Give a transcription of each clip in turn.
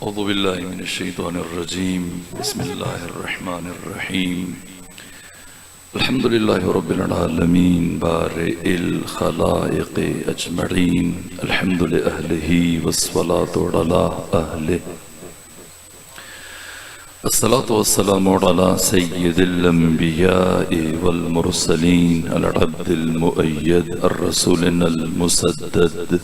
أعوذ بالله من الشيطان الرجيم بسم الله الرحمن الرحيم الحمد لله رب العالمين بارئ الخلائق أجمعين الحمد لأهله والصلاة على أهله الصلاة والسلام على سيد الأنبياء والمرسلين العبد المؤيد الرسول المسدد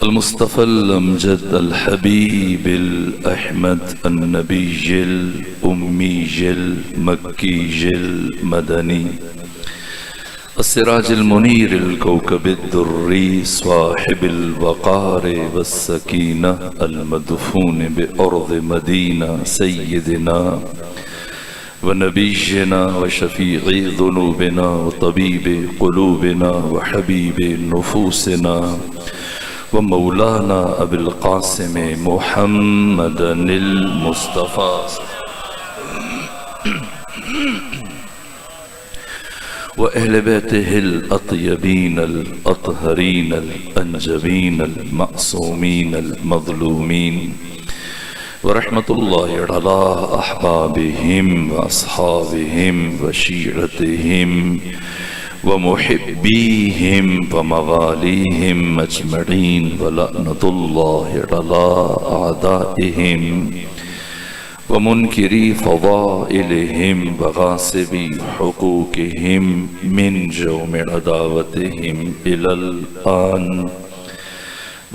المصطفى الأمجد الحبيب الأحمد النبي الأمي المكي المدني السراج المنير الكوكب الدري صاحب الوقار والسكينة المدفون بأرض مدينة سيدنا ونبينا وشفيع ذنوبنا وطبيب قلوبنا وحبيب نفوسنا ومولانا أبي القاسم محمد المصطفى وأهل بيته الأطيبين الأطهرين الأنجبين المعصومين المظلومين ورحمة الله على أحبابهم وأصحابهم وشيعتهم ومحبيهم ومغاليهم أجمعين ولعنة الله على أعدائهم ومنكري فضائلهم وغاصبي حقوقهم من جوم عداوتهم إلى الآن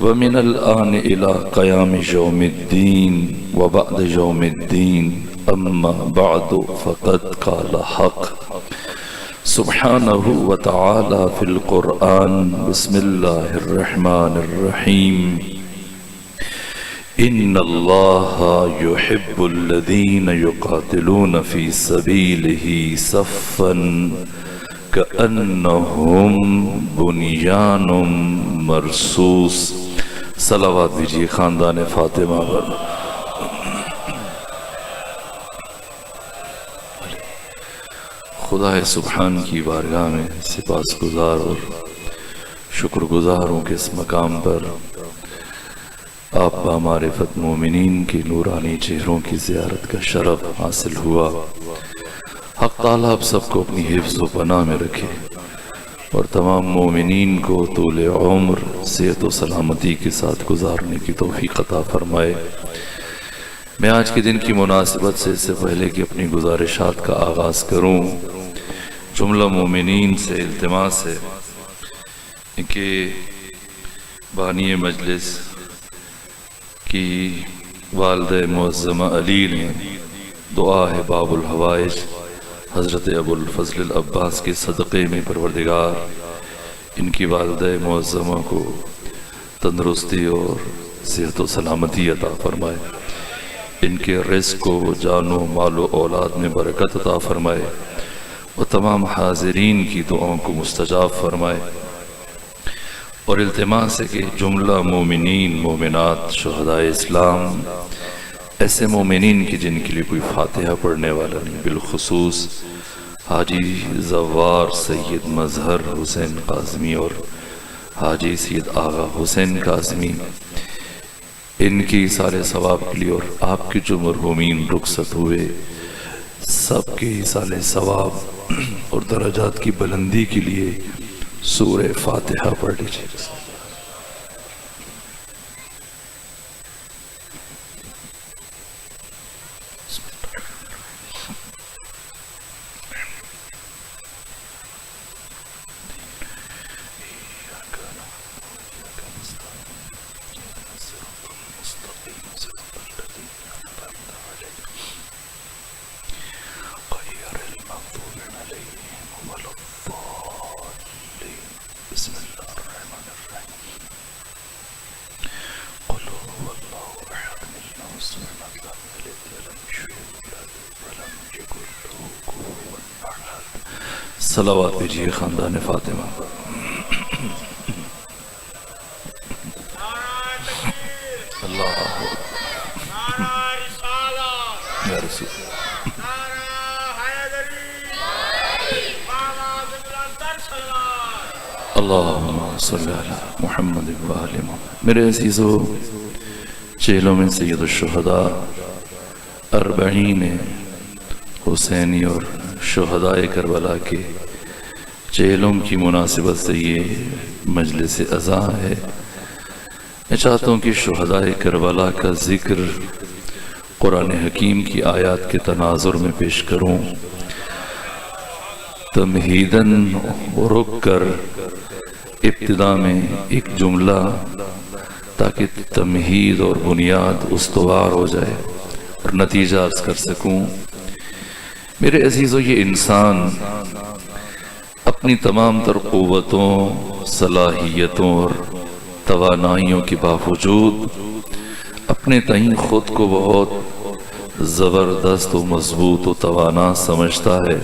ومن الآن إلى قيام يوم الدين وبعد يوم الدين أما بعد فقد قال حق سبحانه وتعالى في القرآن بسم الله الرحمن الرحيم إن الله يحب الذين يقاتلون في سبيله صفا كأنهم بنيان مرصوص صلوات دیجئے خاندان فاطمہ پر خدا سبحان کی بارگاہ میں سپاس گزار اور شکر گزار ہوں کہ اس مقام پر آپ بامعرفت مومنین کی نورانی چہروں کی زیارت کا شرف حاصل ہوا۔ حق تعالیٰ آپ سب کو اپنی حفظ و پناہ میں رکھے اور تمام مومنین کو طول عمر صحت و سلامتی کے ساتھ گزارنے کی توفیق عطا فرمائے۔ میں آج کے دن کی مناسبت سے اس سے پہلے کہ اپنی گزارشات کا آغاز کروں جملہ مومنین سے التماس ہے کہ بانی مجلس کی والدہ معظمہ علی نے دعا ہے باب الحوائج حضرت ابو الفضل العباس کے صدقے میں پروردگار ان کی والدہ معظمہ کو تندرستی اور صحت و سلامتی عطا فرمائے، ان کے رزق کو جان و مال و اولاد میں برکت عطا فرمائے اور تمام حاضرین کی دعاؤں کو مستجاب فرمائے۔ اور التماس ہے کہ جملہ مومنین مومنات شہدائے اسلام ایسے مومنین کی جن کے لیے کوئی فاتحہ پڑھنے والا نہیں، بالخصوص حاجی زوار سید مظہر حسین قاسمی اور حاجی سید آغا حسین قاسمی، ان کی سارے ثواب کے لیے اور آپ کے جو مرحومین رخصت ہوئے سب کے سارے ثواب اور درجات کی بلندی کے لیے سورہ فاتحہ پڑھ لیجیے۔ صلوات دیجئے خاندان فاطمہ۔ اللہ یا رسول اللہم صلی علی محمد و آل محمد۔ میرے عزیزو، چہلوں میں سید الشہداء اربعین حسینی اور شہداء کربلا کے چہلوں کی مناسبت سے یہ مجلس عزا ہے۔ میں چاہتا ہوں کہ شہداء کربلا کا ذکر قرآن حکیم کی آیات کے تناظر میں پیش کروں، تمہیداً رک کر ابتدا میں ایک جملہ تاکہ تمہید اور بنیاد استوار ہو جائے اور نتیجہ عرض کر سکوں۔ میرے عزیزو، یہ انسان اپنی تمام تر قوتوں، صلاحیتوں اور توانائیوں کے باوجود اپنے تئیں خود کو بہت زبردست و مضبوط و توانا سمجھتا ہے۔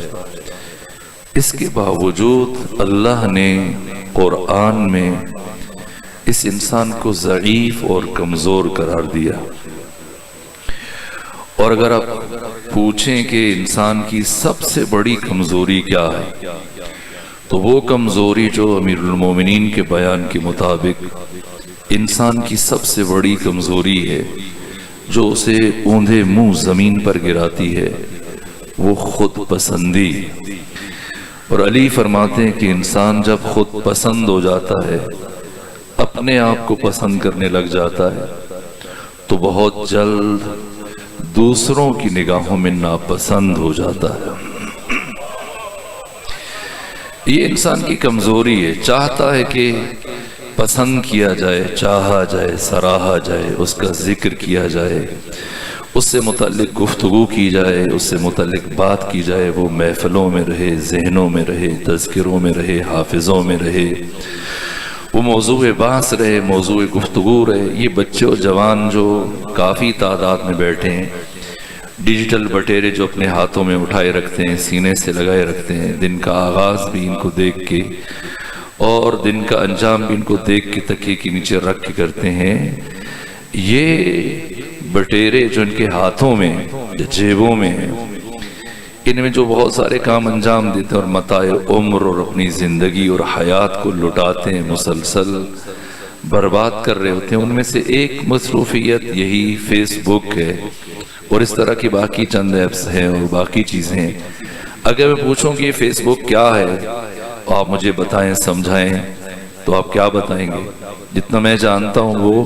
اس کے باوجود اللہ نے قرآن میں اس انسان کو ضعیف اور کمزور قرار دیا۔ اور اگر آپ پوچھیں کہ انسان کی سب سے بڑی کمزوری کیا ہے، تو وہ کمزوری جو امیر المومنین کے بیان کے مطابق انسان کی سب سے بڑی کمزوری ہے، جو اسے اوندھے منہ زمین پر گراتی ہے، وہ خود پسندی۔ اور علی فرماتے ہیں کہ انسان جب خود پسند ہو جاتا ہے، اپنے آپ کو پسند کرنے لگ جاتا ہے، تو بہت جلد دوسروں کی نگاہوں میں ناپسند ہو جاتا ہے۔ یہ انسان کی کمزوری ہے، چاہتا ہے کہ پسند کیا جائے، چاہا جائے، سراہا جائے، اس کا ذکر کیا جائے، اس سے متعلق گفتگو کی جائے، اس سے متعلق بات کی جائے، وہ محفلوں میں رہے، ذہنوں میں رہے، تذکروں میں رہے، حافظوں میں رہے، وہ موضوع بحث رہے، موضوع گفتگو رہے۔ یہ بچے اور جوان جو کافی تعداد میں بیٹھے ہیں، ڈیجیٹل بٹیرے جو اپنے ہاتھوں میں اٹھائے رکھتے ہیں، سینے سے لگائے رکھتے ہیں، دن کا آغاز بھی ان کو دیکھ کے اور دن کا انجام بھی ان کو دیکھ کے تکیے کے نیچے رکھ کے کرتے ہیں۔ یہ بٹیرے جو ان کے ہاتھوں میں، جیبوں میں ہیں، ان میں جو بہت سارے کام انجام دیتے ہیں اور متاع عمر اور اپنی زندگی اور حیات کو لٹاتے ہیں، مسلسل برباد کر رہے ہوتے ہیں، ان میں سے ایک مصروفیت یہی فیس بک ہے اور اس طرح کی باقی چند ایپس ہیں اور باقی چیزیں ہیں۔ اگر میں پوچھوں کہ یہ فیس بک کیا ہے، آپ مجھے بتائیں، سمجھائیں، تو آپ کیا بتائیں گے؟ جتنا میں جانتا ہوں وہ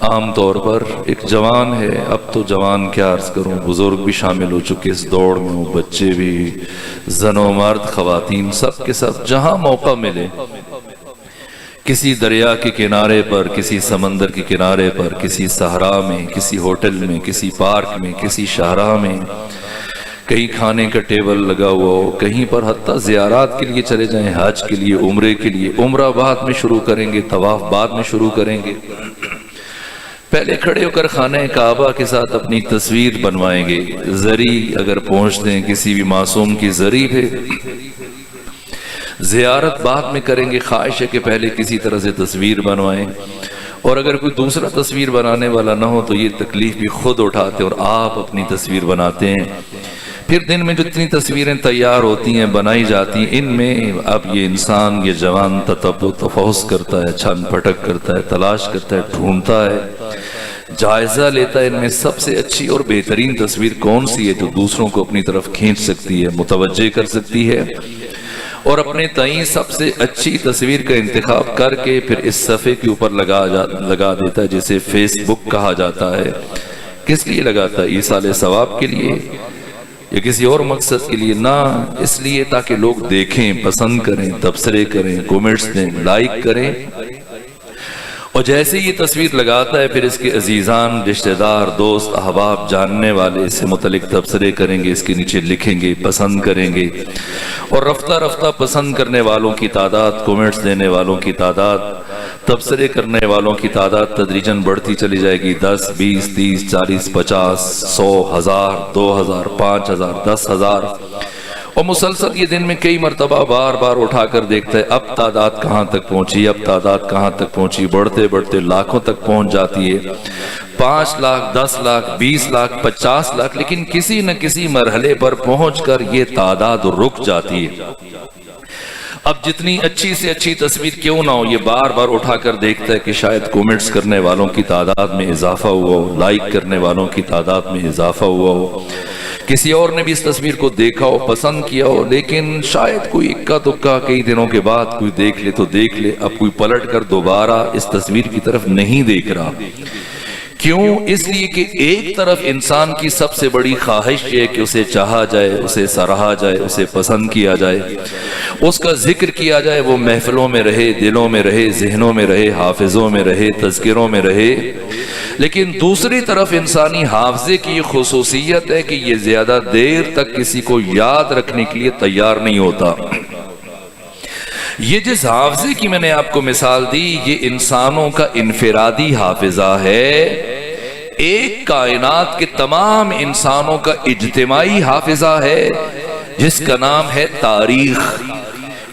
عام طور پر ایک جوان ہے، اب تو جوان کیا عرض کروں، بزرگ بھی شامل ہو چکے اس دوڑ میں، بچے بھی، زن و مرد، خواتین، سب کے سب جہاں موقع ملے، کسی دریا کے کنارے پر، کسی سمندر کے کنارے پر، کسی صحرا میں، کسی ہوٹل میں، کسی پارک میں، کسی شاہراہ میں، کہیں کھانے کا ٹیبل لگا ہوا ہو، کہیں پر حتیٰ زیارات کے لیے چلے جائیں، حج کے لیے، عمرے کے لیے، عمرہ بعد میں شروع کریں گے، طواف بعد میں شروع کریں گے، پہلے کھڑے ہو کر خانہ کعبہ کے ساتھ اپنی تصویر بنوائیں گے، زری اگر پہنچتے ہیں کسی بھی معصوم کی زری پہ، زیارت بعد میں کریں گے، خواہش ہے کہ پہلے کسی طرح سے تصویر بنوائیں، اور اگر کوئی دوسرا تصویر بنانے والا نہ ہو تو یہ تکلیف بھی خود اٹھاتے اور آپ اپنی تصویر بناتے ہیں۔ پھر دن میں جتنی تصویریں تیار ہوتی ہیں، بنائی جاتی ہیں، ان میں اب یہ انسان، یہ جوان تتبع و تفحص کرتا ہے، چھن پھٹک کرتا ہے، تلاش کرتا ہے، ڈھونڈتا ہے، جائزہ لیتا ہے، ان میں سب سے اچھی اور بہترین تصویر کون سی ہے جو دوسروں کو اپنی طرف کھینچ سکتی ہے، متوجہ کر سکتی ہے، اور اپنے تئیں سب سے اچھی تصویر کا انتخاب کر کے پھر اس صفحے کے اوپر لگا دیتا ہے، جسے فیس بک کہا جاتا ہے۔ کس لیے لگاتا ہے؟ ایصال ثواب کے لیے یا کسی اور مقصد کے لیے؟ نہ، اس لیے تاکہ لوگ دیکھیں، پسند کریں، تبصرے کریں، کومنٹس دیں، لائک کریں، اور جیسے یہ تصویر لگاتا ہے پھر اس کے عزیزان، رشتہ دار، دوست، احباب، جاننے والے اس سے متعلق تبصرے کریں گے، اس کے نیچے لکھیں گے، پسند کریں گے، اور رفتہ رفتہ پسند کرنے والوں کی تعداد، کومنٹس دینے والوں کی تعداد، تبصرے کرنے والوں کی تعداد تدریجاً بڑھتی چلی جائے گی۔ 10، 20، 30، 40، 50، 100، 1000، 2000، 5000، 10000، اور مسلسل یہ دن میں کئی مرتبہ بار بار اٹھا کر دیکھتا ہے اب تعداد کہاں تک پہنچی، اب تعداد کہاں تک پہنچی، بڑھتے بڑھتے لاکھوں تک پہنچ جاتی ہے، 5 لاکھ، 10 لاکھ، 20 لاکھ، 50 لاکھ، لیکن کسی نہ کسی مرحلے پر پہنچ کر یہ تعداد رک جاتی ہے۔ اب جتنی اچھی سے اچھی تصویر کیوں نہ ہو، یہ بار بار اٹھا کر دیکھتا ہے کہ شاید کومنٹس کرنے والوں کی تعداد میں اضافہ ہوا ہو، لائک کرنے والوں کی تعداد میں اضافہ ہوا ہو، کسی اور نے بھی اس تصویر کو دیکھا ہو، پسند کیا ہو، لیکن شاید کوئی اکا دکا کئی دنوں کے بعد کوئی دیکھ لے تو دیکھ لے، اب کوئی پلٹ کر دوبارہ اس تصویر کی طرف نہیں دیکھ رہا۔ کیوں؟ اس لیے کہ ایک طرف انسان کی سب سے بڑی خواہش یہ ہے کہ اسے چاہا جائے، اسے سراہا جائے، اسے پسند کیا جائے، اس کا ذکر کیا جائے، وہ محفلوں میں رہے، دلوں میں رہے، ذہنوں میں رہے، حافظوں میں رہے، تذکروں میں رہے۔ لیکن دوسری طرف انسانی حافظے کی یہ خصوصیت ہے کہ یہ زیادہ دیر تک کسی کو یاد رکھنے کے لیے تیار نہیں ہوتا۔ یہ جس حافظے کی میں نے آپ کو مثال دی، یہ انسانوں کا انفرادی حافظہ ہے، ایک کائنات کے تمام انسانوں کا اجتماعی حافظہ ہے جس کا نام ہے تاریخ۔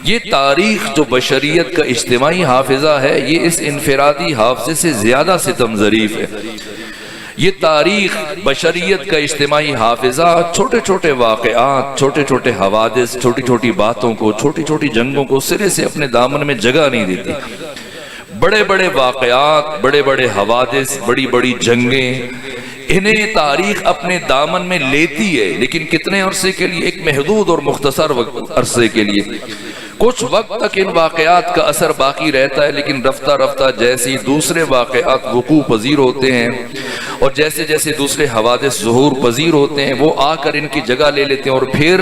یہ تاریخ جو بشریت کا اجتماعی حافظہ ہے، یہ اس انفرادی حافظے سے زیادہ ستم ظریف ہے۔ یہ تاریخ بشریت کا اجتماعی حافظہ چھوٹے چھوٹے واقعات، چھوٹے چھوٹے حوادث، چھوٹی چھوٹی باتوں کو، چھوٹی چھوٹی جنگوں کو سرے سے اپنے دامن میں جگہ نہیں دیتی۔ بڑے بڑے واقعات، بڑے بڑے حوادث، بڑی بڑی جنگیں، انہیں تاریخ اپنے دامن میں لیتی ہے، لیکن کتنے عرصے کے لیے؟ ایک محدود اور مختصر عرصے کے لیے۔ کچھ وقت تک ان واقعات کا اثر باقی رہتا ہے، لیکن رفتہ رفتہ جیسی دوسرے واقعات وقوع پذیر ہوتے ہیں اور جیسے جیسے دوسرے حوادث ظہور پذیر ہوتے ہیں، وہ آ کر ان کی جگہ لے لیتے ہیں، اور پھر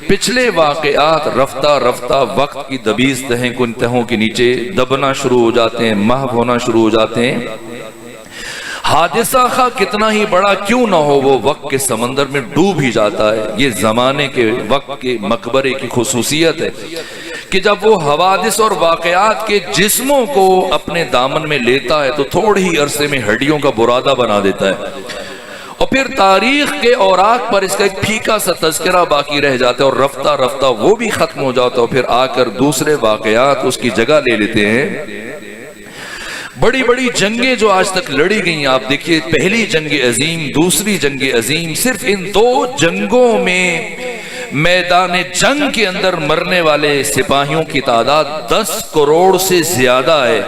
پچھلے واقعات رفتہ رفتہ وقت کی دبیز تہوں کے نیچے دبنا شروع ہو جاتے ہیں، محو ہونا شروع ہو جاتے ہیں۔ حادثہ خواہ کتنا ہی بڑا کیوں نہ ہو، وہ وقت کے سمندر میں ڈوب ہی جاتا ہے۔ یہ زمانے کے وقت کے مقبرے کی خصوصیت ہے کہ جب وہ حوادث اور واقعات کے جسموں کو اپنے دامن میں لیتا ہے تو تھوڑے ہی عرصے میں ہڈیوں کا برادہ بنا دیتا ہے، اور پھر تاریخ کے اوراق پر اس کا ایک پھیکا سا تذکرہ باقی رہ جاتا ہے، اور رفتہ رفتہ وہ بھی ختم ہو جاتا ہے، اور پھر آ کر دوسرے واقعات اس کی جگہ لے لیتے ہیں۔ بڑی بڑی جنگیں جو آج تک لڑی گئیں، آپ دیکھیے، پہلی جنگ عظیم، دوسری جنگ عظیم، صرف ان دو جنگوں میں میدان جنگ کے اندر مرنے والے سپاہیوں کی تعداد 10 کروڑ سے زیادہ ہے۔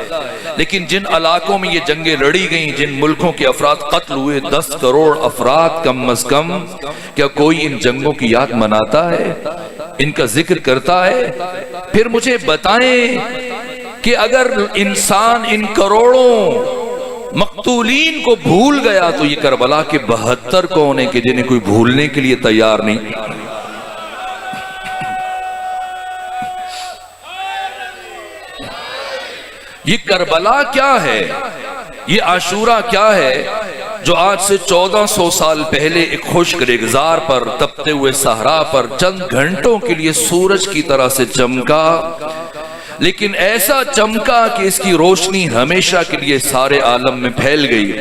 لیکن جن علاقوں میں یہ جنگیں لڑی گئیں، جن ملکوں کے افراد قتل ہوئے، 10 کروڑ افراد کم از کم، کیا کوئی ان جنگوں کی یاد مناتا ہے؟ ان کا ذکر کرتا ہے؟ پھر مجھے بتائیں کہ اگر انسان ان کروڑوں مقتولین کو بھول گیا تو یہ کربلا کے 72 کون ہیں کہ جنہیں کوئی بھولنے کے لیے تیار نہیں؟ یہ کربلا کیا ہے؟ یہ عاشورہ کیا ہے جو آج سے 1400 سال پہلے ایک خشک ریگزار پر، تپتے ہوئے صحرا پر چند گھنٹوں کے لیے سورج کی طرح سے چمکا، لیکن ایسا چمکا کہ اس کی روشنی ہمیشہ کے لیے سارے عالم میں پھیل گئی۔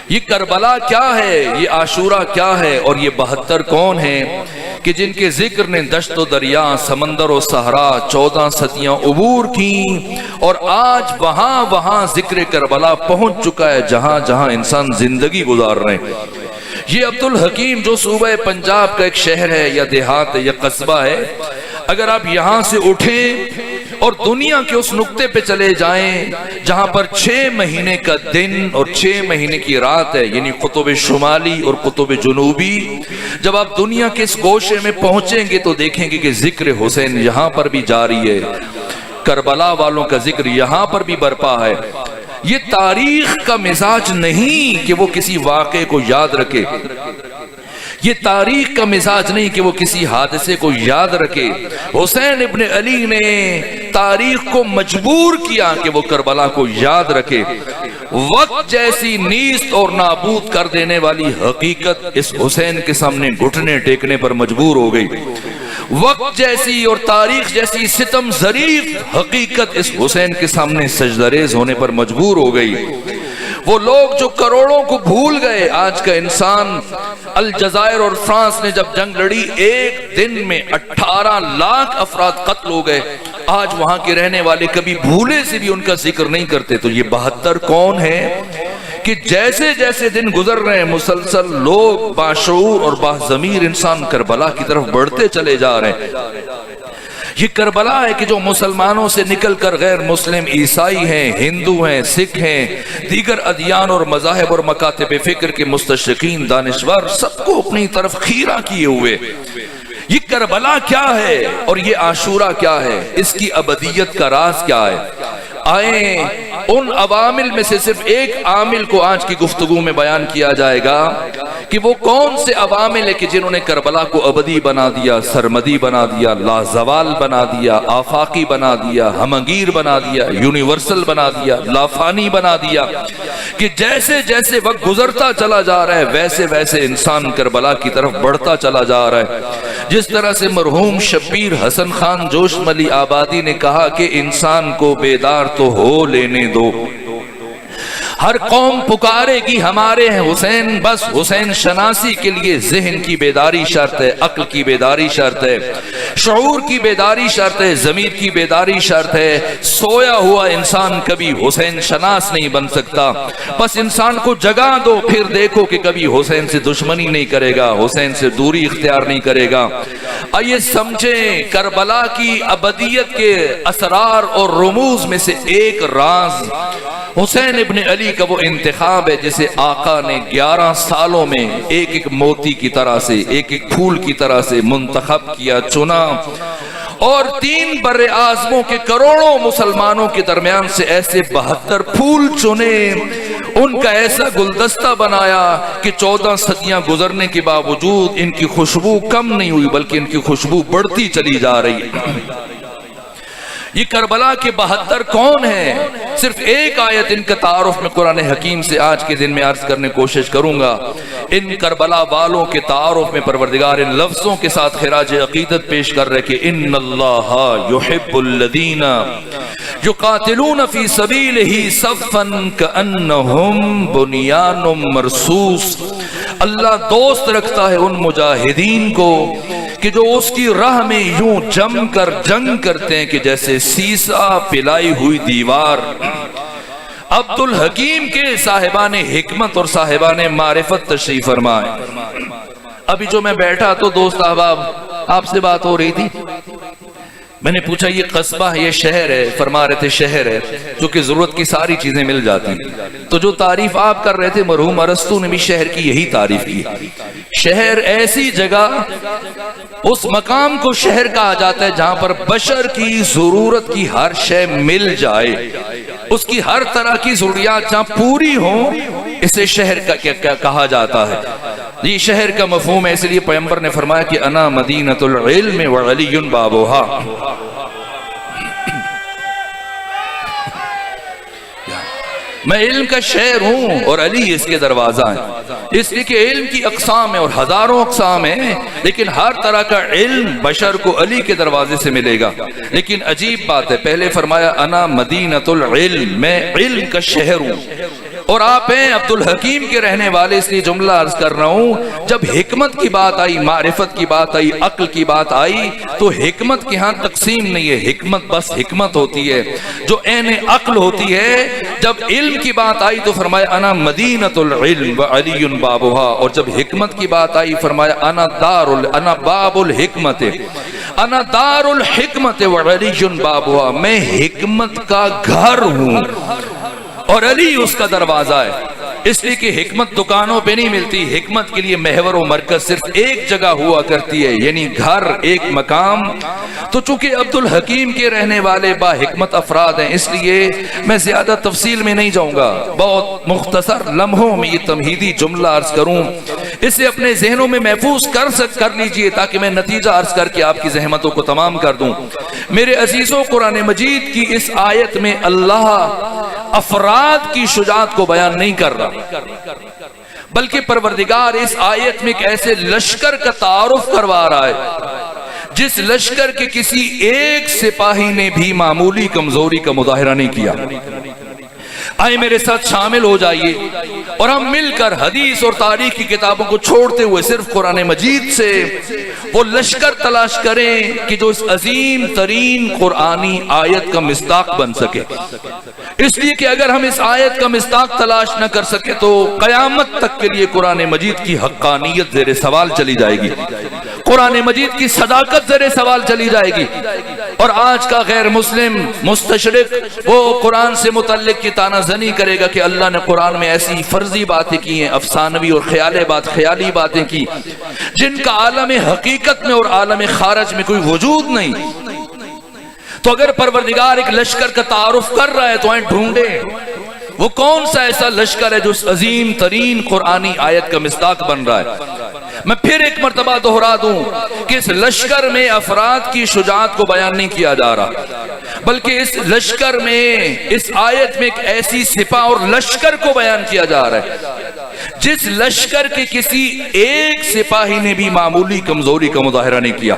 یہ کربلا کیا ہے؟ یہ عاشورہ کیا ہے؟ اور یہ 72 کون ہیں کہ جن کے ذکر نے دشت و دریا، سمندر و صحرا 14 صدیاں عبور کی، اور آج وہاں وہاں ذکر کربلا پہنچ چکا ہے جہاں جہاں انسان زندگی گزار رہے ہیں۔ یہ عبد الحکیم جو صوبہ پنجاب کا ایک شہر ہے یا دیہات یا قصبہ ہے، اگر آپ یہاں سے اٹھیں اور دنیا کے اس نقطے پہ چلے جائیں جہاں پر 6 مہینے کا دن اور 6 مہینے کی رات ہے، یعنی قطب شمالی اور قطب جنوبی، جب آپ دنیا کے اس گوشے میں پہنچیں گے تو دیکھیں گے کہ ذکر حسین یہاں پر بھی جاری ہے، کربلا والوں کا ذکر یہاں پر بھی برپا ہے۔ یہ تاریخ کا مزاج نہیں کہ وہ کسی واقعے کو یاد رکھے، یہ تاریخ کا مزاج نہیں کہ وہ کسی حادثے کو یاد رکھے۔ حسین ابن علی نے تاریخ کو مجبور کیا کہ وہ کربلا کو یاد رکھے۔ وقت جیسی نیست اور نابود کر دینے والی حقیقت اس حسین کے سامنے گھٹنے ٹیکنے پر مجبور ہو گئی۔ وقت جیسی اور تاریخ جیسی ستم ظریف حقیقت اس حسین کے سامنے سجدہ ریز ہونے پر مجبور ہو گئی۔ وہ لوگ جو کروڑوں کو بھول گئے، آج کا انسان، الجزائر اور فرانس نے جب جنگ لڑی، ایک دن میں 18 لاکھ افراد قتل ہو گئے، آج وہاں کے رہنے والے کبھی بھولے سے بھی ان کا ذکر نہیں کرتے۔ تو یہ 72 کون ہیں کہ جیسے جیسے دن گزر رہے ہیں مسلسل لوگ باشعور اور باضمیر انسان کربلا کی طرف بڑھتے چلے جا رہے ہیں۔ یہ کربلا ہے کہ جو مسلمانوں سے نکل کر غیر مسلم، عیسائی ہیں، ہندو ہیں، سکھ ہیں، دیگر ادیان اور مذاہب اور مکاتب فکر کے مستشرقین، دانشور، سب کو اپنی طرف خیرہ کیے ہوئے یہ کربلا کیا ہے اور یہ عاشورہ کیا ہے، اس کی ابدیت کا راز کیا ہے؟ آئیں ان عوامل میں سے صرف ایک عامل کو آج کی گفتگو میں بیان کیا جائے گا کہ وہ کون سے عوامل ہے کہ جنہوں نے کربلا کو ابدی بنا دیا، سرمدی بنا دیا، لازوال بنا دیا، آفاقی بنا دیا، ہمگیر بنا دیا، یونیورسل بنا دیا، لافانی بنا دیا، کہ جیسے جیسے وقت گزرتا چلا جا رہا ہے ویسے ویسے انسان کربلا کی طرف بڑھتا چلا جا رہا ہے۔ جس طرح سے مرحوم شبیر حسن خان جوش ملی آبادی نے کہا کہ انسان کو بیدار تو ہو لینے دو، ہر قوم پکارے گی ہمارے ہیں حسین، بس حسین شناسی کے لیے ذہن کی بیداری شرط ہے، عقل کی بیداری شرط ہے، شعور کی بیداری شرط ہے، ضمیر کی بیداری شرط ہے۔ سویا ہوا انسان کبھی حسین شناس نہیں بن سکتا، بس انسان کو جگا دو، پھر دیکھو کہ کبھی حسین سے دشمنی نہیں کرے گا، حسین سے دوری اختیار نہیں کرے گا۔ آئیے سمجھیں کربلا کی ابدیت کے اسرار اور رموز میں سے ایک راز حسین ابن علی کا وہ انتخاب ہے جسے آقا نے 11 سالوں میں ایک ایک موتی کی طرح سے، ایک ایک پھول کی طرح سے منتخب کیا، چنا، اور 3 بر اعظموں کے کروڑوں مسلمانوں کے درمیان سے ایسے 72 پھول چنے، ان کا ایسا گلدستہ بنایا کہ 14 صدیاں گزرنے کے باوجود ان کی خوشبو کم نہیں ہوئی بلکہ ان کی خوشبو بڑھتی چلی جا رہی ہے۔ یہ کربلا کے 72 کون ہیں؟ صرف ایک آیت ان کا تعارف میں قرآن حکیم سے آج کے دن میں عرض کرنے کی کوشش کروں گا۔ ان کربلا والوں کے تعارف میں پروردگار ان لفظوں کے ساتھ خراج عقیدت پیش کر رہے کہ ان اللہ یحب الذین یقاتلون فی سبیلہ صفا کأنہم بنیان مرصوص۔ اللہ دوست رکھتا ہے ان مجاہدین کو کہ جو اس کی راہ میں یوں جم کر جنگ کرتے ہیں کہ جیسے سیسا پلائی ہوئی دیوار۔ عبد الحکیم کے صاحبان حکمت اور صاحبان معرفت تشریف فرمائے۔ ابھی جو میں بیٹھا تو دوست احباب آپ سے بات ہو رہی تھی، میں نے پوچھا یہ قصبہ ہے، یہ شہر ہے؟ فرما رہے تھے شہر ہے، چونکہ ضرورت کی ساری چیزیں مل جاتی ہیں۔ تو جو تعریف آپ کر رہے تھے مرحوم ارسطو نے بھی شہر کی یہی تعریف کی۔ شہر ایسی جگہ، اس مقام کو شہر کہا جاتا ہے جہاں پر بشر کی ضرورت کی ہر شے مل جائے، اس کی ہر طرح کی ضروریات جہاں پوری ہوں، اسے شہر کا کہا جاتا ہے۔ یہ شہر کا مفہوم ہے، اس لیے پیغمبر نے فرمایا کہ انا مدینۃ العلم وعلی بابھا۔ میں علم کا شہر ہوں اور علی اس کے دروازہ ہیں، اس لیے کہ علم کی اقسام ہیں اور ہزاروں اقسام ہیں، لیکن ہر طرح کا علم بشر کو علی کے دروازے سے ملے گا۔ لیکن عجیب بات ہے، پہلے فرمایا انا مدینۃ العلم، میں علم کا شہر ہوں، اور آپ ہیں عبد الحکیم کے رہنے والے، اس لیے جملہ عرض کر رہا ہوں۔ جب حکمت کی بات آئی، معرفت کی بات آئی، عقل کی بات آئی، تو حکمت کے ہاں تقسیم نہیں ہے، حکمت بس حکمت ہوتی ہے جو عین عقل ہوتی ہے۔ جب علم کی بات آئی تو فرمایا انا مدینۃ العلم وعلی بابھا، اور جب حکمت کی بات آئی فرمایا انا باب الحکمت، انا دار الحکمت وعلی بابھا، میں حکمت کا گھر ہوں اور علی اس کا دروازہ ہے۔ اس لیے کہ حکمت دکانوں پہ نہیں ملتی، حکمت کے لیے محور و مرکز صرف ایک جگہ ہوا کرتی ہے، یعنی گھر، ایک مقام۔ تو چونکہ عبد الحکیم کے رہنے والے با حکمت افراد ہیں، اس لیے میں زیادہ تفصیل میں نہیں جاؤں گا، بہت مختصر لمحوں میں یہ تمہیدی جملہ عرض کروں، اسے اپنے ذہنوں میں محفوظ کر لیجئے تاکہ میں نتیجہ عرض کر کے آپ کی زحمتوں کو تمام کر دوں۔ میرے عزیزوں، قرآن مجید کی اس آیت میں اللہ افراد کی شجاعت کو بیان نہیں کر رہا، بلکہ پروردگار اس آیت میں ایک ایسے لشکر کا تعارف کروا رہا ہے جس لشکر کے کسی ایک سپاہی نے بھی معمولی کمزوری کا مظاہرہ نہیں کیا۔ آئے میرے ساتھ شامل ہو جائیے اور ہم مل کر حدیث اور تاریخ کی کتابوں کو چھوڑتے ہوئے صرف قرآن مجید سے وہ لشکر تلاش کریں کہ جو اس عظیم ترین قرآنی آیت کا مصداق بن سکے۔ اس لیے کہ اگر ہم اس آیت کا مصداق تلاش نہ کر سکے تو قیامت تک کے لیے قرآن مجید کی حقانیت زیر سوال چلی جائے گی۔ قرآن مجید کی صداقت زیر سوال چلی جائے گی، اور آج کا غیر مسلم مستشرق وہ قرآن سے متعلق کی تانا زنی کرے گا کہ اللہ نے قرآن میں ایسی فرضی باتیں کی ہیں، افسانوی اور خیالی باتیں کی جن کا عالم حقیقت میں اور عالم خارج میں کوئی وجود نہیں۔ تو اگر پروردگار ایک لشکر کا تعارف کر رہا ہے تو آئیں ڈھونڈیں وہ کون سا ایسا لشکر ہے جو اس عظیم ترین قرآنی آیت کا مصداق بن رہا ہے۔ میں پھر ایک مرتبہ دہرا دوں کہ اس لشکر میں افراد کی شجاعت کو بیان نہیں کیا جا رہا، بلکہ اس لشکر میں، اس آیت میں ایک ایسی سپاہ اور لشکر کو بیان کیا جا رہا ہے جس لشکر کے کسی ایک سپاہی نے بھی معمولی کمزوری کا مظاہرہ نہیں کیا۔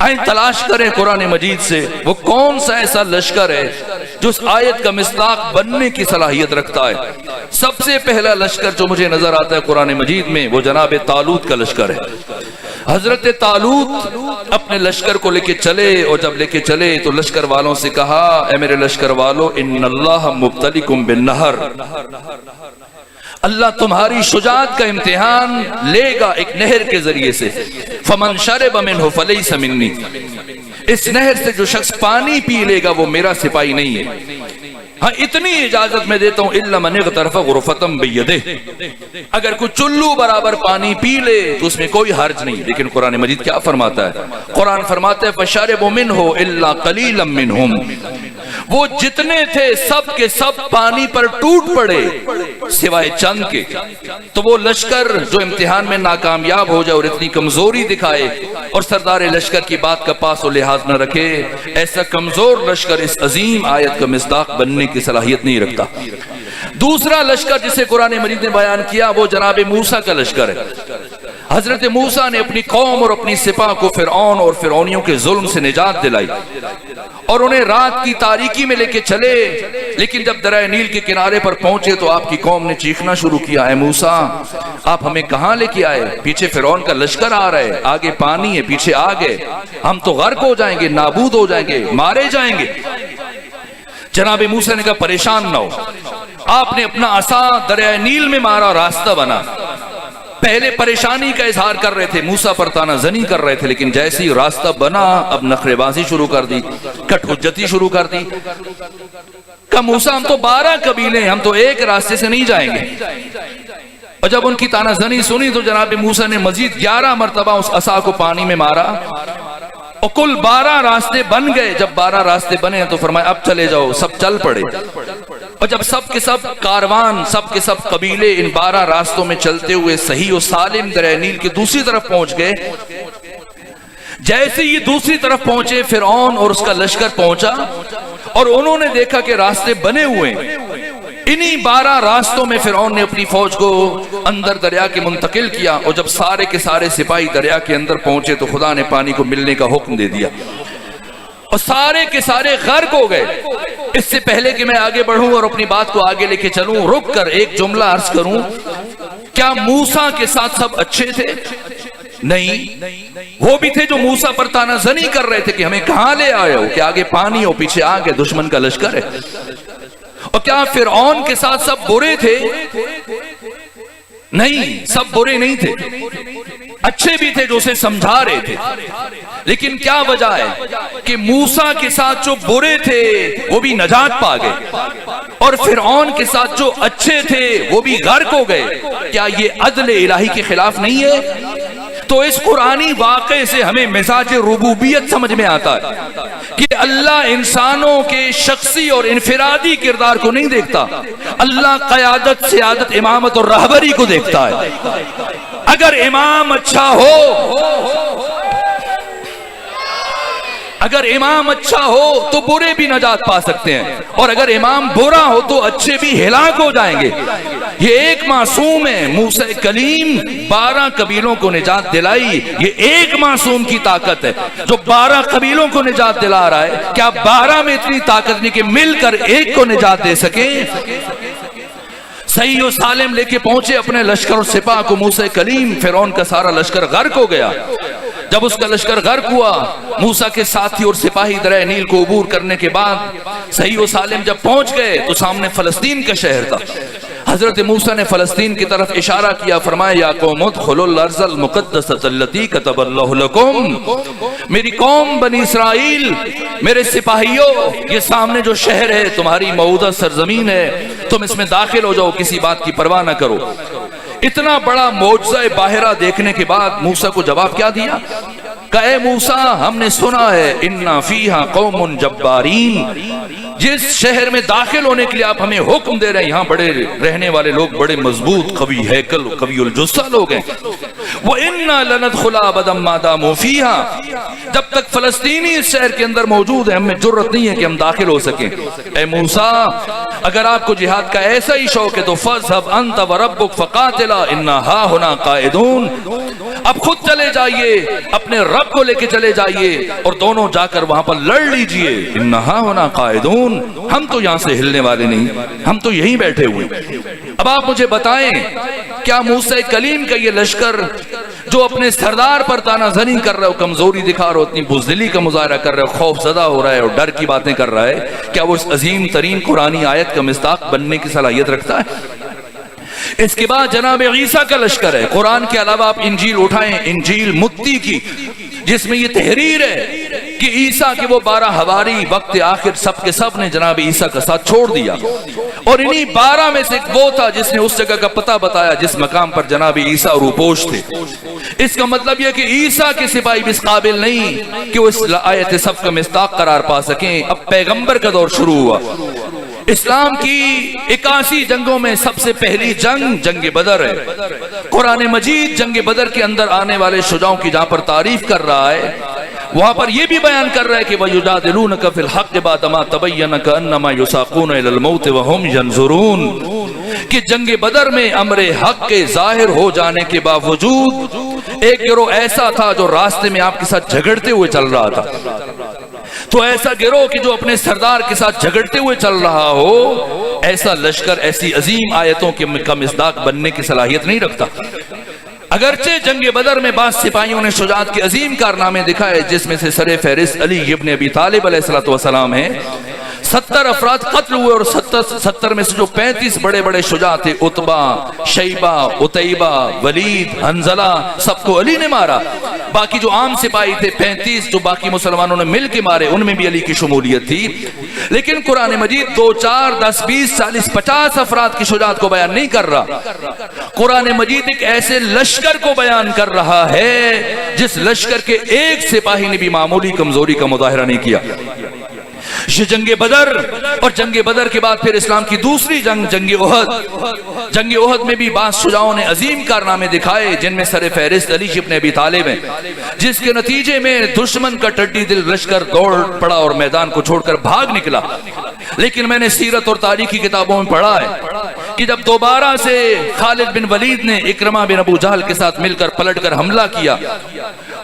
آئیں تلاش کریں قرآن مجید سے وہ کون سا ایسا لشکر ہے جو اس آیت کا مصداق بننے کی صلاحیت رکھتا ہے۔ سب سے پہلا لشکر جو مجھے نظر آتا ہے قرآن مجید میں وہ جناب طالوت کا لشکر ہے۔ حضرت طالوت اپنے لشکر کو لے کے چلے، اور جب لے کے چلے تو لشکر والوں سے کہا، اے میرے لشکر والوں، ان اللہ مبتلیکم بالنہر، اللہ تمہاری شجاعت کا امتحان لے گا ایک نہر کے ذریعے سے، فمن شرب منہ فلیس منی، اس نہر سے جو شخص پانی پی لے گا وہ میرا سپاہی نہیں ہے۔ ہاں اتنی اجازت میں دیتا ہوں، الا من اغترف غرفۃ بیدہ، اگر کوئی چلو برابر پانی پی لے تو اس میں کوئی حرج نہیں۔ لیکن قرآن مجید کیا فرماتا ہے؟ قرآن فرماتا ہے فشربوا منہ الا قلیلا منہم، وہ جتنے تھے سب کے سب پانی پر ٹوٹ پڑے سوائے چند کے۔ تو وہ لشکر جو امتحان میں ناکامیاب ہو جائے اور اتنی کمزوری دکھائے اور سردار لشکر کی بات کا پاس و لحاظ نہ رکھے، ایسا کمزور لشکر اس عظیم آیت کا مصداق بننے کی صلاحیت نہیں رکھتا۔ دوسرا لشکر جسے قرآن مجید نے بیان کیا وہ جناب موسیٰ کا لشکر ہے۔ حضرت موسیٰ نے اپنی قوم اور اپنی سپاہ کو فرعون اور فرعونیوں کے ظلم سے نجات دلائی، اور انہیں رات کی تاریکی میں لے کے چلے، لیکن جب دریائے نیل کے کنارے پر پہنچے تو آپ کی قوم نے چیخنا شروع کیا، اے موسیٰ آپ ہمیں کہاں لے کے آئے؟ پیچھے فرعون کا لشکر آ رہا ہے، آگے پانی ہے، پیچھے آگ ہے، ہم تو غرق ہو جائیں گے، نابود ہو جائیں گے، مارے جائیں گے۔ جناب موسیٰ نے کہا پریشان نہ ہو، آپ نے اپنا عصا دریائے نیل میں مارا، راستہ بنا۔ پہلے پریشانی کا اظہار کر رہے تھے، موسیٰ پر تانا زنی کر رہے تھے، لیکن جیسے ہی راستہ بنا اب نخرے بازی شروع کر دی، کٹ حجتی شروع کر دی۔ کہا موسیٰ ہم تو 12 قبیلے ہیں، ہم تو ایک راستے سے نہیں جائیں گے۔ اور جب ان کی تانا زنی سنی تو جناب موسیٰ نے مزید 11 مرتبہ اس عصا کو پانی میں مارا، اور کل 12 راستے بن گئے۔ جب 12 راستے بنے تو فرمایا اب چلے جاؤ، سب چل پڑے۔ اور جب سب کے سب کاروان، سب کے سب قبیلے ان 12 راستوں میں چلتے ہوئے صحیح و سالم دریائے نیل کی دوسری طرف پہنچ گئے، جیسے یہ دوسری طرف پہنچے فرعون اور اس کا لشکر پہنچا، اور انہوں نے دیکھا کہ راستے بنے ہوئے ہیں۔ انہی 12 راستوں میں فرعون نے اپنی فوج کو اندر دریا کے منتقل کیا، اور جب سارے کے سارے سپاہی دریا کے اندر پہنچے تو خدا نے پانی کو ملنے کا حکم دے دیا، اور سارے کے سارے غرق ہو گئے۔ اس سے پہلے کہ میں آگے بڑھوں اور اپنی بات کو آگے لے کے چلوں، رک کر ایک جملہ عرض کروں، کیا موسیٰ کے ساتھ سب اچھے تھے؟ نہیں، وہ بھی تھے جو موسیٰ پر تانا زنی کر رہے تھے کہ ہمیں کہاں لے آئے ہو، کہ آگے پانی ہو، پیچھے آگے دشمن کا لشکر ہے۔ اور کیا فرعون کے ساتھ سب برے تھے؟ نہیں، سب برے نہیں تھے، اچھے بھی تھے جو اسے سمجھا رہے تھے۔ لیکن کیا وجہ ہے کہ موسیٰ کے ساتھ جو برے تھے وہ بھی نجات پا گئے، اور فرعون کے ساتھ جو اچھے تھے وہ بھی غرق ہو گئے؟ کیا یہ عدل الہی کے خلاف نہیں ہے؟ تو اس قرآنی واقعے سے ہمیں مزاج ربوبیت سمجھ میں آتا ہے کہ اللہ انسانوں کے شخصی اور انفرادی کردار کو نہیں دیکھتا، اللہ قیادت، سیادت، امامت اور رہبری کو دیکھتا ہے۔ اگر امام اچھا ہو تو برے بھی نجات پا سکتے ہیں، اور اگر امام برا ہو تو اچھے بھی ہلاک ہو جائیں گے۔ یہ ایک معصوم ہے، موسیٰ کلیم 12 قبیلوں کو نجات دلائی، یہ ایک معصوم کی طاقت ہے جو 12 قبیلوں کو نجات دلا رہا ہے۔ کیا 12 میں اتنی طاقت نہیں کہ مل کر ایک کو نجات دے سکیں؟ صحیح و سالم لے کے پہنچے اپنے لشکر اور سپاہ کو موسیٰ کلیم، فرعون کا سارا لشکر غرق ہو گیا۔ جب اس کا لشکر غرق ہوا، موسیٰ کے ساتھی اور سپاہی دریائے نیل کو عبور کرنے کے بعد صحیح و سالم جب پہنچ گئے تو سامنے فلسطین کا شہر تھا۔ حضرت موسیٰ نے فلسطین کی طرف اشارہ کیا، فرمایا یا قوم ادخلوا الارض المقدسۃ التي كتب اللہ لكم، میری قوم بنی اسرائیل، میرے سپاہیوں، یہ سامنے جو شہر ہے تمہاری موعودہ سرزمین ہے، تم اس میں داخل ہو جاؤ، کسی بات کی پرواہ نہ کرو۔ اتنا بڑا معجزہ باہرہ دیکھنے کے بعد موسیٰ کو جواب کیا دیا کہ اے موسیٰ، ہم نے سنا ہے اِنَّ فِيهَا قَوْمٌ جَبَّارِينَ، جس شہر میں داخل ہونے کے لیے آپ ہمیں حکم دے رہے ہیں، یہاں بڑے رہنے والے لوگ بڑے مضبوط، قوی ہیکل، قوی الجثہ لوگ ہیں۔ وَإِنَّا لَنَدْخُلَا أَبَدًا مَا دَامُوا فِيهَا، جب تک فلسطینی اس شہر کے اندر موجود ہیں ہمیں جرأت نہیں ہے کہ ہم داخل ہو سکیں۔ اے موسیٰ، اگر آپ کو جہاد کا ایسا ہی شوق ہے تو فَاذْهَبْ أَنْتَ وَرَبُّكَ فَقَاتِلَا إِنَّا هَاهُنَا قَاعِدُونَ، اب خود چلے جائیے، اپنے رب کو لے کے چلے جائیے اور دونوں جا کر وہاں پر لڑ لیجئے۔ إِنَّا هَاهُنَا قَاعِدُونَ، ہم تو یہاں سے ہلنے والے نہیں، ہم تو یہیں بیٹھے ہوئے۔ اب آپ مجھے بتائیں، کیا موسیٰ کلیم کا یہ لشکر جو اپنے سردار پر تانا زنی کر رہا ہے، کمزوری دکھا رہا ہے، اتنی بزدلی کا مظاہرہ کر رہا ہے، خوف زدہ ہو رہا ہے اور ڈر کی باتیں کر رہا ہے، کیا وہ اس عظیم ترین قرآنی آیت کا مصداق بننے کی صلاحیت رکھتا ہے؟ اس کے بعد جناب عیسیٰ کا لشکر ہے۔ قرآن کے علاوہ آپ انجیل اٹھائیں، انجیل متی کی، جس میں یہ تحریر ہے کہ عیسیٰ کے وہ 12 حواری وقت آخر سب کے سب نے جناب عیسیٰ کا ساتھ چھوڑ دیا، اور انہی 12 میں سے ایک وہ تھا جس نے اس جگہ کا پتہ بتایا جس مقام پر جناب عیسیٰ روپوش تھے۔ اس کا مطلب یہ کہ عیسیٰ کے سپاہی بھی اس قابل نہیں کہ وہ اس آیت سب کا مصداق قرار پا سکیں۔ اب پیغمبر کا دور شروع ہوا۔ اسلام کی 81 جنگوں میں سب سے پہلی جنگ جنگ بدر ہے۔ قرآن مجید جنگ بدر کے اندر آنے والے شجاعوں کی جہاں پر تعریف کر رہا ہے، وہاں پر یہ بھی بیان کر رہا ہے کہ وَيُجَادِلُونَكَ فِي الْحَقِّ بَعْدَمَا تَبَيَّنَ كَأَنَّمَا يُسَاقُونَ إِلَى الْمَوْتِ وَهُمْ يَنْظُرُونَ، کہ جنگ بدر میں امر حق کے ظاہر ہو جانے کے باوجود ایک گروہ ایسا تھا جو راستے میں آپ کے ساتھ جھگڑتے ہوئے چل رہا تھا۔ تو ایسا گروہ کہ جو اپنے سردار کے ساتھ جھگڑتے ہوئے چل رہا ہو، ایسا لشکر ایسی عظیم آیتوں کا مصداق بننے کی صلاحیت نہیں رکھتا۔ اگرچہ جنگ بدر میں بعض سپاہیوں نے شجاعت کے عظیم کارنامے دکھائے، جس میں سے سر فہرست علی ابن ابی طالب علیہ السلام ہیں۔ 70 افراد قتل ہوئے اور 70 میں سے جو 35 بڑے بڑے شجاع تھے، عتبہ، شیبہ، عتیبہ، ولید، حنظلہ، سب کو علی نے مارا۔ باقی جو عام سپاہی تھے 35 جو باقی مسلمانوں نے مل کے مارے، ان میں بھی علی کی شمولیت تھی۔ لیکن قرآن مجید 2، 4، 10، 20، 40، 50 افراد کی شجاعت کو بیان نہیں کر رہا۔ قرآن مجید ایک ایسے لشکر کو بیان کر رہا ہے جس لشکر کے ایک سپاہی نے بھی معمولی کمزوری کا مظاہرہ نہیں کیا۔ یہ جنگ بدر، اور جنگ بدر کے بعد پھر اسلام کی دوسری جنگ جنگ احد۔ جنگ احد میں بھی بعض شجاعوں نے عظیم کارنامے دکھائے، جن میں سر فہرست علی ابن ابی طالب ہیں، جس کے نتیجے میں دشمن کا ٹڈی دل لشکر دوڑ پڑا اور میدان کو چھوڑ کر بھاگ نکلا۔ لیکن میں نے سیرت اور تاریخ کی کتابوں میں پڑھا ہے کہ جب دوبارہ سے خالد بن ولید نے اکرمہ بن ابو جہل کے ساتھ مل کر پلٹ کر حملہ کیا،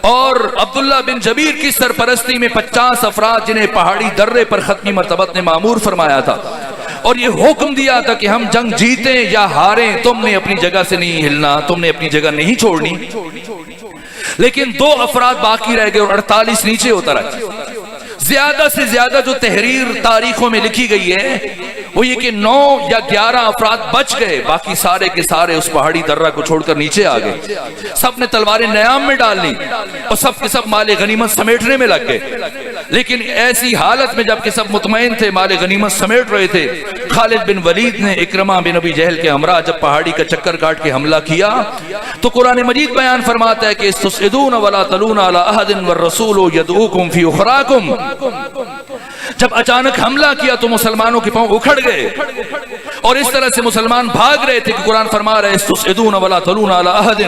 اور عبداللہ بن جبیر کی سرپرستی میں 50 افراد جنہیں پہاڑی درے پر ختمی مرتبت نے معمور فرمایا تھا، اور یہ حکم دیا تھا کہ ہم جنگ جیتیں یا ہاریں، تم نے اپنی جگہ سے نہیں ہلنا، تم نے اپنی جگہ نہیں چھوڑنی۔ لیکن 2 افراد باقی رہ گئے اور 48 نیچے اتر آئے۔ زیادہ سے زیادہ جو تحریر تاریخوں میں لکھی گئی ہے وہ یہ کہ 9 یا 11 افراد بچ گئے، باقی سارے کے سارے اس پہاڑی درہ کو چھوڑ کر نیچے آ گئے۔ سب نے تلواریں نیام میں ڈال لی اور سب کے سب مال غنیمت سمیٹنے میں لگ گئے۔ لیکن ایسی حالت میں جب کہ سب مطمئن تھے، مال غنیمت سمیٹ رہے تھے، خالد بن ولید نے اکرمہ بن ابی جہل کے ہمراہ جب پہاڑی کا چکر کاٹ کے حملہ کیا تو قرآن مجید بیان فرماتا ہے کہ استصعدون ولا تلون علی احد والرسول يدعوکم فی اخراکم، جب اچانک حملہ کیا تو مسلمانوں کے پاؤں اکھڑ گئے، اور اس طرح سے مسلمان بھاگ رہے تھے کہ قرآن فرما رہے استصعدون ولا تلون علی احد،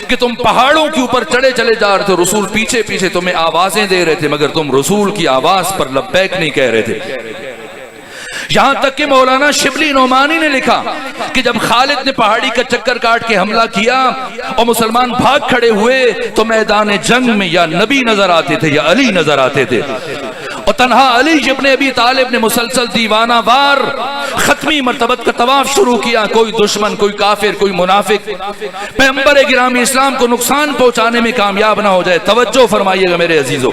کہ تم پہاڑوں کے اوپر چڑھے چلے جا رہے تھے، رسول پیچھے پیچھے تمہیں آوازیں دے رہے تھے، مگر تم رسول کی آواز پر لبیک نہیں کہہ رہے تھے۔ یہاں تک کہ مولانا شبلی نعمانی نے لکھا کہ جب خالد نے پہاڑی کا چکر کاٹ کے حملہ کیا اور مسلمان بھاگ کھڑے ہوئے تو میدان جنگ میں یا نبی نظر آتے تھے یا علی نظر آتے تھے، اور تنہا علی ابن ابی طالب نے مسلسل دیوانہ وار ختمی مرتبت کا طواف شروع کیا۔ کوئی دشمن، کوئی کافر، کوئی منافق پیغمبر گرامی اسلام کو نقصان پہنچانے میں کامیاب نہ ہو جائے۔ توجہ فرمائیے گا میرے عزیزوں،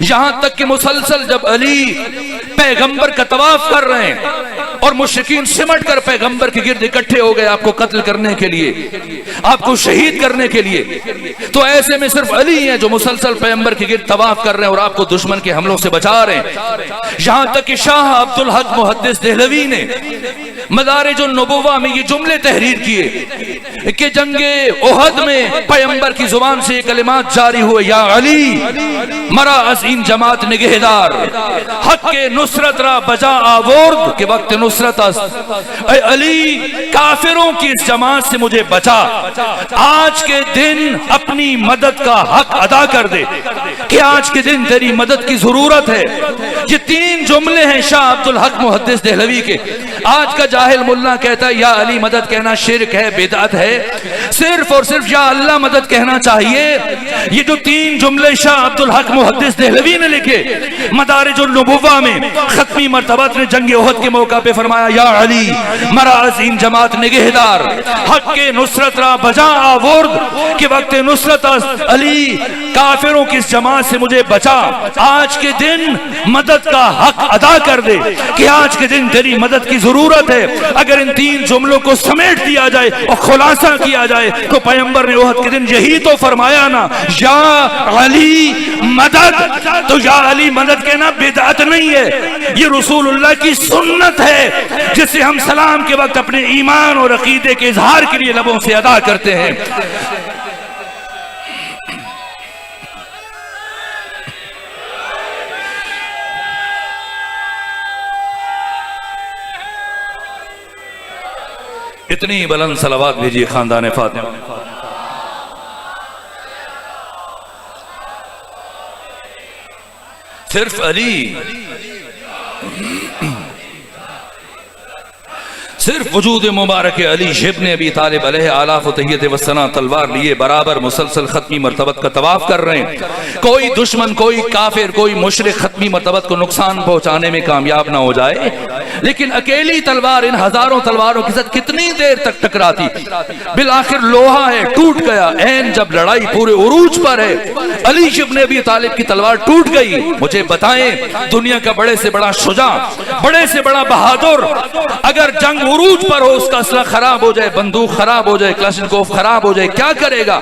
یہاں تک کہ مسلسل جب علی پیغمبر کا طواف کر رہے ہیں اور مشرکین سمٹ کر پیغمبر کے گرد اکٹھے ہو گئے آپ کو قتل کرنے کے لیے، آپ کو شہید کرنے کے لیے۔ تو ایسے میں صرف علی ہیں جو مسلسل پیغمبر کے گرد طواف کر رہے ہیں اور آپ کو دشمن کے حملوں سے بچا رہے ہیں۔ یہاں تک کہ شاہ عبدالحق محدث دہلوی نے مدارج النبوہ میں یہ جملے تحریر کیے کہ جنگ احد میں پیغمبر کی زبان سے یہ کلمات جاری ہوئے، یا علی مرا از این جماعت نگہدار، حق کے نصرت را بجا آورد کہ وقت نصرت است، اے علی کافروں کی اس جماعت سے مجھے بچا، آج کے دن اپنی مدد کا حق ادا کر دے کہ آج کے دن تیری مدد کی ضرورت ہے۔ یہ تین جملے ہیں شاہ عبدالحق محدث دہلوی کے۔ آج کا جاہل ملا کہتا ہے یا علی مدد کہنا شرک ہے، بدعت ہے، صرف اور صرف یا اللہ مدد کہنا چاہیے۔ یہ جو تین جملے شاہ عبدالحق محدث دہلوی نے لکھے مدارج النبوہ میں، ختمی مرتبت نے جنگ احد کے موقع پہ فرمایا یا علی مرا از این جماعت نگہدار، حق کے نصرت را بجا آورد کہ وقت نصرت است، علی کافروں کی اس جماعت سے مجھے بچا، آج کے دن مدد کا حق ادا کر دے کہ آج کے دن تیری مدد کی ضرورت ہے۔ اگر ان تین جملوں کو سمیٹ دیا جائے اور خلاصہ کیا جائے تو پیغمبر نے احد کے دن یہی تو فرمایا نا، یا علی مدد۔ تو یا علی مدد کہنا بدعت نہیں ہے، یہ رسول اللہ کی سنت ہے جسے ہم سلام کے وقت اپنے ایمان اور عقیدے کے اظہار کے لیے لبوں سے ادا کرتے ہیں۔ اتنی بلند صلوات بھیجیے خاندان فاطمہ۔ صرف علی، صرف وجود مبارک علی ابن ابی طالب علیہ آلاف و تحیت و ثنا تلوار لیے برابر مسلسل ختمی مرتبت کا طواف کر رہے ہیں۔ کوئی دشمن، کوئی کافر، کوئی مشرک ختمی مرتبت کو نقصان پہنچانے میں کامیاب نہ ہو جائے، لیکن اکیلی تلوار ان ہزاروں تلواروں کے ساتھ کتنی دیر تک ٹکراتی؟ بالآخر لوہا ہے، ٹوٹ گیا۔ این جب لڑائی پورے عروج پر ہے، علی ابن ابی طالب کی تلوار ٹوٹ گئی۔ مجھے بتائیں دنیا کا بڑے سے بڑا شجاع، بڑے سے بڑا بہادر اگر جنگ عروج پر ہو، اس کا اسلحہ خراب ہو جائے، بندوق خراب ہو جائے، کلاشنکوف خراب ہو جائے، کیا کرے گا؟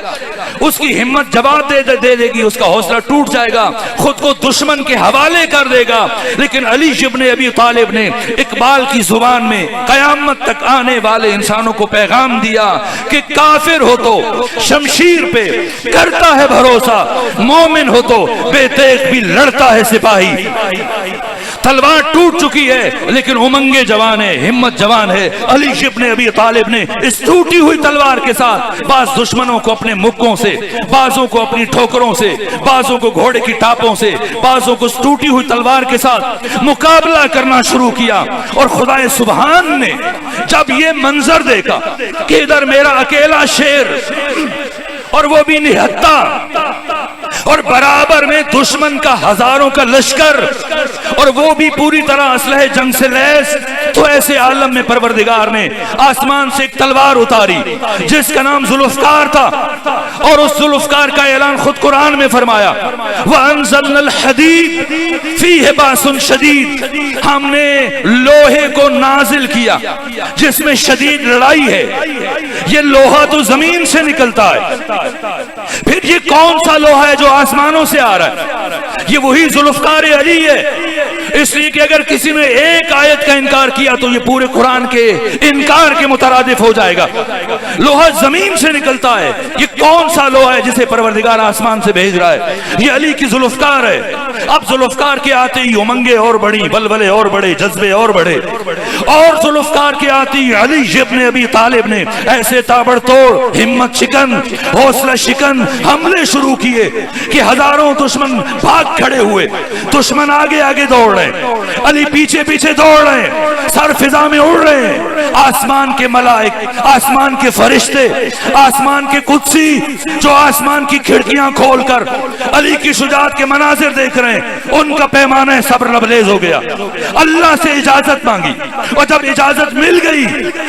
اس کی ہمت جواب دے دے گی، اس کا حوصلہ ٹوٹ جائے گا، خود کو دشمن کے حوالے کر دے گا۔ لیکن علی ابن ابی طالب نے اقبال کی زبان میں قیامت تک آنے والے انسانوں کو پیغام دیا کہ کافر ہو تو شمشیر پہ کرتا ہے بھروسہ، مومن ہو تو بے تیغ بھی لڑتا ہے سپاہی۔ تلوار ٹوٹ چکی ہے لیکن امنگے جوان ہے، ہمت جوان ہے۔ علی ابن ابی طالب نے اس ٹوٹی ہوئی تلوار کے ساتھ بعض دشمنوں کو اپنے مکوں سے، بعضوں کو اپنی ٹھوکروں سے، بعضوں کو گھوڑے کی ٹاپوں سے، بعضوں کو اس ٹوٹی ہوئی تلوار کے ساتھ مقابلہ کرنا شروع کیا۔ اور خدا سبحان نے جب یہ منظر دیکھا کہ ادھر میرا اکیلا شیر اور وہ بھی نہتا، اور برابر میں دشمن کا ہزاروں کا لشکر، اور وہ بھی پوری طرح اسلحہ جنگ سے لیس، تو ایسے عالم میں پروردگار نے آسمان سے ایک تلوار اتاری جس کا نام ذوالفقار تھا، اور اس ذوالفقار کا اعلان خود قرآن میں فرمایا، وَأَنزَلْنَا الْحَدِيدَ فِيهِ بَأْسٌ شَدِيدٌ، ہم نے لوہے کو نازل کیا جس میں شدید لڑائی ہے۔ یہ لوہا تو زمین سے نکلتا ہے، پھر یہ کون سا لوہا ہے جو آسمانوں سے آ رہا ہے؟ یہ وہی ذوالفقار علی ہے۔ اس لیے کہ اگر کسی نے ایک آیت کا انکار کیا تو یہ پورے قرآن کے انکار کے مترادف ہو جائے گا۔ لوہا زمین سے نکلتا ہے، یہ کون سا لوہا ہے جسے پروردگار آسمان سے بھیج رہا ہے؟ یہ علی کی ذوالفقار ہے۔ اب ذوالفقار کے آتے ہی امنگیں اور بڑی، بلبلے اور بڑے، جذبے اور بڑے، اور ذوالفقار کے آتے ہی علی ابن ابی طالب نے ایسے تابڑ توڑ، ہمت شکن، حوصلہ شکن حملے شروع کیے کہ ہزاروں دشمن بھاگ کھڑے ہوئے۔ دشمن آگے آگے دوڑ رہے ہیں، علی پیچھے پیچھے دوڑ رہے ہیں، سر فضا میں اڑ رہے ہیں، آسمان کے ملائک، آسمان کے فرشتے، آسمان کے قدسی جو آسمان کی کھڑکیاں کھول کر علی کی شجاعت کے مناظر دیکھ رہے ہیں، ان کا پیمانہ صبر لبریز ہو گیا۔ اللہ سے اجازت مانگی اور جب اجازت مل گئی،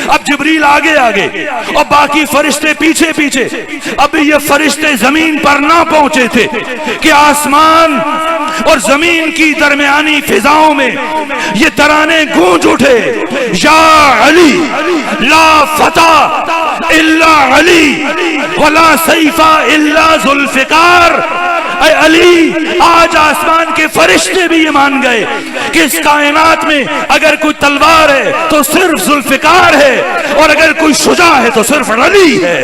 اب جبریل آگے آگے اور باقی فرشتے پیچھے پیچھے۔ ابھی یہ فرشتے زمین پر نہ پہنچے تھے کہ آسمان اور زمین کی درمیانی فضاؤں میں یہ ترانے گونج اٹھے، یا علی لا فتح الا علی ولا سیف الا ذوالفقار۔ اے علی، آج آسمان کے فرشتے بھی یہ مان گئے کہ اس کائنات میں اگر کوئی تلوار ہے تو صرف ذوالفقار ہے، اور اگر کوئی شجاع ہے تو صرف علی ہے۔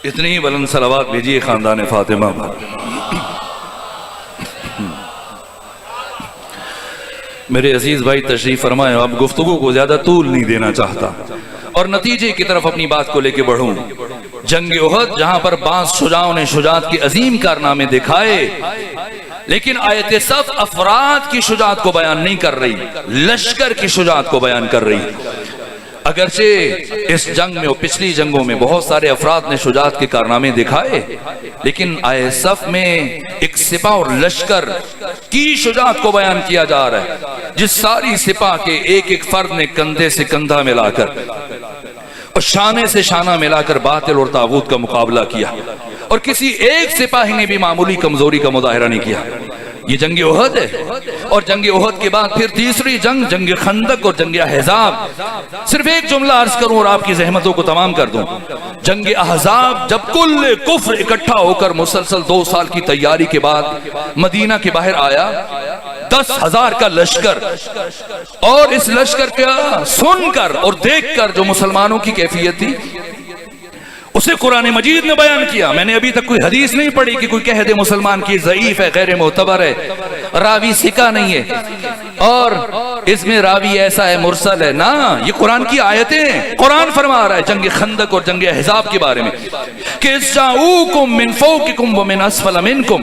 اتنی ہی بلند صلوات بھیجیے خاندان فاطمہ پر۔ میرے عزیز بھائی تشریف فرمائے، اب گفتگو کو زیادہ طول نہیں دینا چاہتا اور نتیجے کی طرف اپنی بات کو لے کے بڑھوں۔ جنگ احد جہاں پر 5 شجاعوں نے شجاعت کے عظیم کارنامے دکھائے، لیکن آیت صف افراد کی شجاعت کو بیان نہیں کر رہی، لشکر کی شجاعت کو بیان کر رہی۔ اگرچہ اس جنگ میں اور پچھلی جنگوں میں بہت سارے افراد نے شجاعت کے کارنامے دکھائے، لیکن آیت صف میں ایک سپاہ اور لشکر کی شجاعت کو بیان کیا جا رہا ہے، جس ساری سپاہ کے ایک ایک فرد نے کندھے سے کندھا ملا کر اور شانے سے شانہ ملا کر باطل اور طاغوت کا مقابلہ کیا، اور کسی ایک سپاہی نے بھی معمولی کمزوری کا مظاہرہ نہیں کیا۔ یہ جنگ احد ہے، اور جنگ احد کے بعد پھر تیسری جنگ، جنگ خندق اور جنگ احزاب۔ صرف ایک جملہ عرض کروں اور آپ کی زحمتوں کو تمام کر دوں۔ جنگ احزاب جب کل کفر اکٹھا ہو کر مسلسل 2 سال کی تیاری کے بعد مدینہ کے باہر آیا، 10,000 کا لشکر، اور اس لشکر کا سن کر اور دیکھ کر جو مسلمانوں کی کیفیت تھی اسے قرآن مجید نے بیان کیا۔ میں نے ابھی تک کوئی حدیث نہیں پڑھی کہ کوئی کہہ دے مسلمان کی ضعیف ہے، غیر معتبر ہے، راوی ثقہ نہیں ہے، اور اس میں راوی ایسا ہے مرسل ہے۔ نا، یہ قرآن کی آیتیں ہیں۔ قرآن فرما رہا ہے جنگ خندق اور جنگ احزاب کے بارے میں کہ جاؤکم من فوقکم ومن اسفل منکم،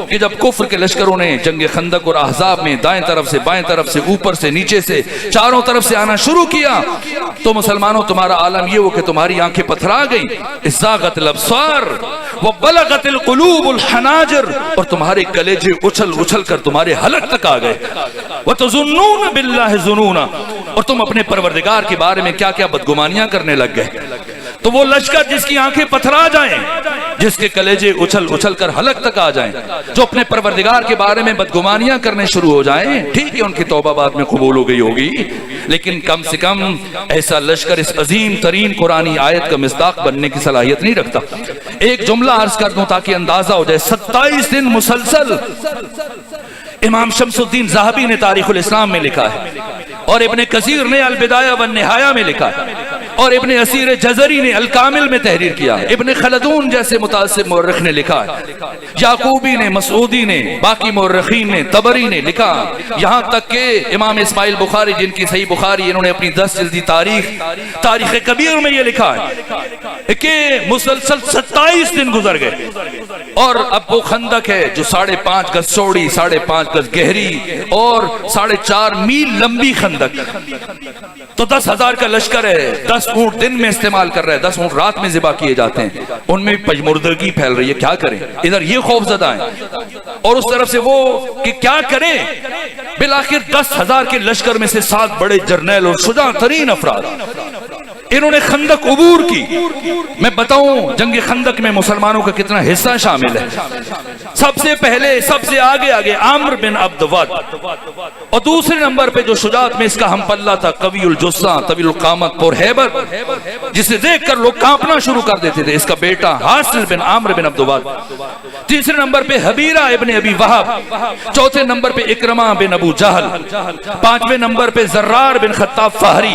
کہ جب کفر کے لشکروں نے جنگ خندق اور احزاب میں دائیں طرف سے بائیں طرف سے اوپر سے نیچے سے چاروں طرف سے آنا شروع کیا، تو مسلمانوں تمہارا عالم یہ ہو کہ تمہاری آنکھیں پتھرا گئی، ازاغت الابصار وبلغت القلوب الحناجر، اور تمہارے کلیجے اچھل اچھل کر تمہارے حلق تک آ گئے، وتظنون باللہ ظنونا، اور تم اپنے پروردگار کے بارے میں کیا کیا بدگمانیاں کرنے لگ گئے۔ تو وہ لشکر جس کی آنکھیں پتھرا جائیں، جس کے کلیجے اچھل اچھل کر حلق تک آ جائیں، جو اپنے پروردگار کے بارے میں بدگمانیاں کرنے شروع ہو جائیں، ٹھیک ہے ان کی توبہ بعد میں قبول ہو گئی ہوگی، لیکن کم سے کم ایسا لشکر اس عظیم ترین قرآنی آیت کا مصداق بننے کی صلاحیت نہیں رکھتا۔ ایک جملہ عرض کر دوں تاکہ اندازہ ہو جائے، 27 دن مسلسل امام شمس الدین ذہبی نے تاریخ الاسلام میں لکھا ہے، اور ابن کثیر نے البدایہ والنہایہ میں لکھا ہے، اور ابن اسیر جزری نے الکامل میں تحریر کیا، ابن خلدون جیسے متعصب مورخ نے لکھا ہے، یعقوبی نے، مسعودی نے، باقی مورخین نے، طبری نے لکھا، یہاں تک کہ امام اسماعیل بخاری جن کی صحیح بخاری انہوں نے اپنی 10 جلدی تاریخ کبیر میں یہ لکھا ہے کہ مسلسل 27 دن گزر گئے، اور اب وہ خندق ہے جو 5.5 گز چوڑی، 5.5 گز گہری اور 4.5 میل لمبی خندق، تو 10,000 کا لشکر ہے، 10 اونٹ دن میں استعمال کر رہا ہے، 10 اونٹ رات میں ذبح کیے جاتے ہیں، ان میں پجمردگی پھیل رہی ہے، کیا کریں؟ ادھر یہ خوف زدہ ہیں اور اس طرف سے وہ کہ کیا کریں؟ بالآخر 10,000 کے لشکر میں سے 7 بڑے جرنیل اور شجاع ترین افراد انہوں نے خندق عبور کی۔ میں بتاؤں جنگ خندق میں مسلمانوں کا کتنا حصہ شامل ہے۔ سب سے پہلے سب سے آگے عامر بن عبد ود، اور دوسرے نمبر پہ جو شجاعت میں اس کا ہم پلہ تھا، قوی الجثہ، طویل القامت، پرہیبت، جسے دیکھ کر لوگ کانپنا شروع کر دیتے تھے، اس کا بیٹا حاصل بن عامر بن عبد ود۔ تیسرے نمبر پہ حبیرہ ابن ابی وہب، چوتھے نمبر پہ اکرمہ بن ابو جہل، 5ویں نمبر پہ زرار بن خطاب فہری،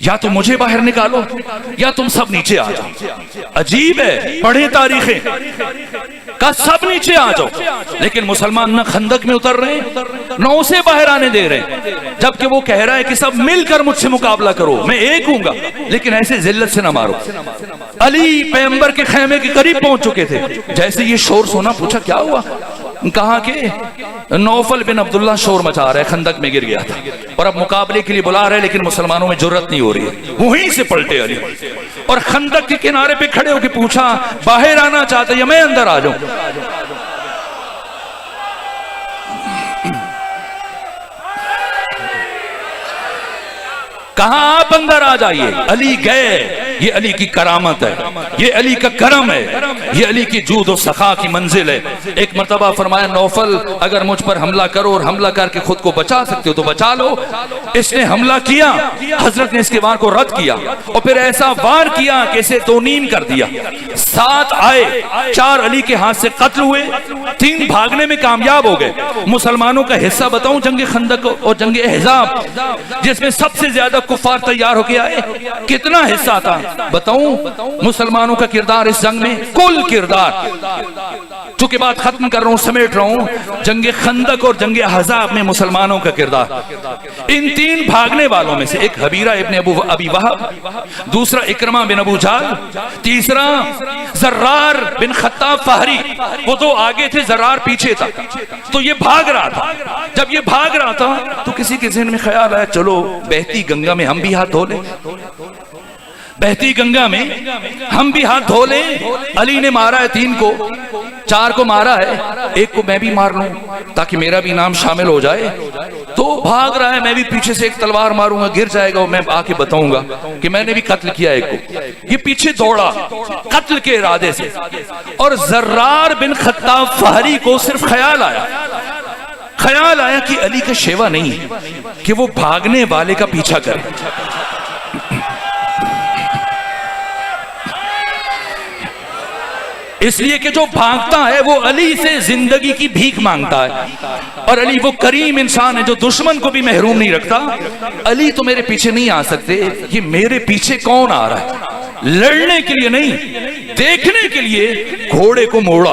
یا تو مجھے باہر نکالو یا تم سب نیچے آ جاؤ. عجیب ہے، پڑھیں تاریخیں، کہ سب نیچے آ جاؤ، لیکن مسلمان نہ خندق میں اتر رہے ہیں نہ اسے باہر آنے دے رہے ہیں، جبکہ وہ کہہ رہا ہے کہ سب مل کر مجھ سے مقابلہ کرو، میں ایک ہوں گا لیکن ایسے ذلت سے نہ مارو. علی پیغمبر کے خیمے کے قریب پہنچ چکے تھے، جیسے یہ شور سنا پوچھا کیا ہوا؟ کہا کہ نوفل بن عبداللہ شور مچا رہا ہے، خندق میں گر گیا تھا اور اب مقابلے کے لیے بلا رہے، لیکن مسلمانوں میں جرت نہیں ہو رہی ہے. وہیں سے پلٹے علی اور خندق کے کنارے پہ کھڑے ہو کے پوچھا باہر آنا چاہتے یا میں اندر آ جاؤں؟ کہاں آپ اندر آ جائیے. علی گئے. یہ علی کی کرامت ہے، یہ علی کا کرم ہے، یہ علی کی جود و سخا کی منزل ہے. ایک مرتبہ فرمایا نوفل اگر مجھ پر حملہ کرو اور حملہ کر کے خود کو بچا سکتے ہو تو بچا لو. اس نے حملہ کیا، حضرت نے اس کے وار کو رد کیا اور پھر ایسا وار کیا کہ اسے دو نیم کر دیا. 7 آئے، 4 علی کے ہاتھ سے قتل ہوئے، 3 بھاگنے میں کامیاب ہو گئے. مسلمانوں کا حصہ بتاؤں جنگ خندق اور جنگ احزاب جس میں سب سے زیادہ کفار تیار ہو کے آئے، کتنا حصہ تھا بتاؤں؟ مسلمانوں کا کردار اس جنگ میں، کل کردار، چونکہ بات ختم کر رہا ہوں سمیٹ رہا ہوں، جنگ خندق اور جنگ احزاب میں مسلمانوں کا کردار. ان 3 بھاگنے والوں میں سے ایک حبیرہ ابن ابی وہب، دوسرا اکرمہ بن ابو جہل، تیسرا زرار بن خطاب فہری. وہ تو آگے تھے، زرار پیچھے تھا. تو یہ بھاگ رہا تھا. جب یہ بھاگ رہا تھا تو کسی کے ذہن میں خیال آیا چلو بہتی گنگا میں ہم بھی ہاتھ دھو لیں، بہتی گنگا میں ہم بھی ہاتھ دھو لیں. علی نے مارا ہے 3 کو، 4 کو مارا ہے، 1 کو میں بھی مار لوں تاکہ میرا بھی نام شامل ہو جائے. تو بھاگ رہا ہے، میں بھی پیچھے سے ایک تلوار ماروں گا، گر جائے گا اور میں آ کے بتاؤں گا کہ میں نے بھی قتل کیا 1 کو. یہ پیچھے دوڑا قتل کے ارادے سے، اور زرار بن خطاب فہری کو صرف خیال آیا کہ علی کا شیوا نہیں کہ وہ بھاگنے والے کا پیچھا کرے. اس لیے کہ جو بھاگتا ہے وہ علی سے زندگی کی بھیک مانگتا ہے، اور علی وہ کریم انسان ہے جو دشمن کو بھی محروم نہیں رکھتا. علی تو میرے پیچھے نہیں آ سکتے، یہ میرے پیچھے کون آ رہا ہے؟ لڑنے کے لیے نہیں، دیکھنے کے لیے گھوڑے کو موڑا،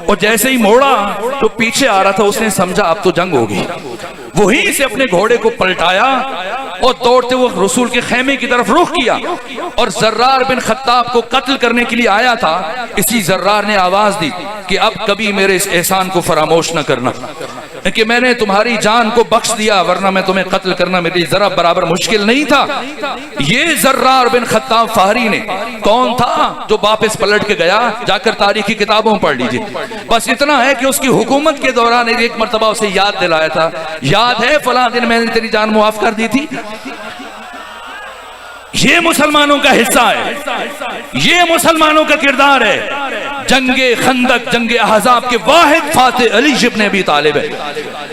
اور جیسے ہی موڑا تو پیچھے آ رہا تھا، اس نے سمجھا اب تو جنگ ہوگی. وہیں سے اپنے گھوڑے کو پلٹایا اور دوڑتے ہوئے رسول کے خیمے کی طرف رخ کیا، اور زرار بن خطاب کو قتل کرنے کے لیے آیا تھا. اسی زرار نے آواز دی کہ اب کبھی میرے اس احسان کو فراموش نہ کرنا کہ میں نے تمہاری جان کو بخش دیا، ورنہ میں تمہیں قتل کرنا میرے لیے ذرا برابر مشکل نہیں تھا. یہ زرار بن خطاب فہری نے کون تھا جو واپس پلٹ کے گیا؟ جا کر تاریخی کتابوں پڑھ لیجئے. بس اتنا ہے کہ اس کی حکومت کے دوران ایک مرتبہ اسے یاد دلایا تھا، یاد ہے فلاں دن میں نے تیری جان معاف کر دی تھی. یہ مسلمانوں کا حصہ ہے، یہ مسلمانوں کا کردار ہے. جنگ خندق، جنگ احزاب کے واحد فاتح علی ابن ابی طالب ہے.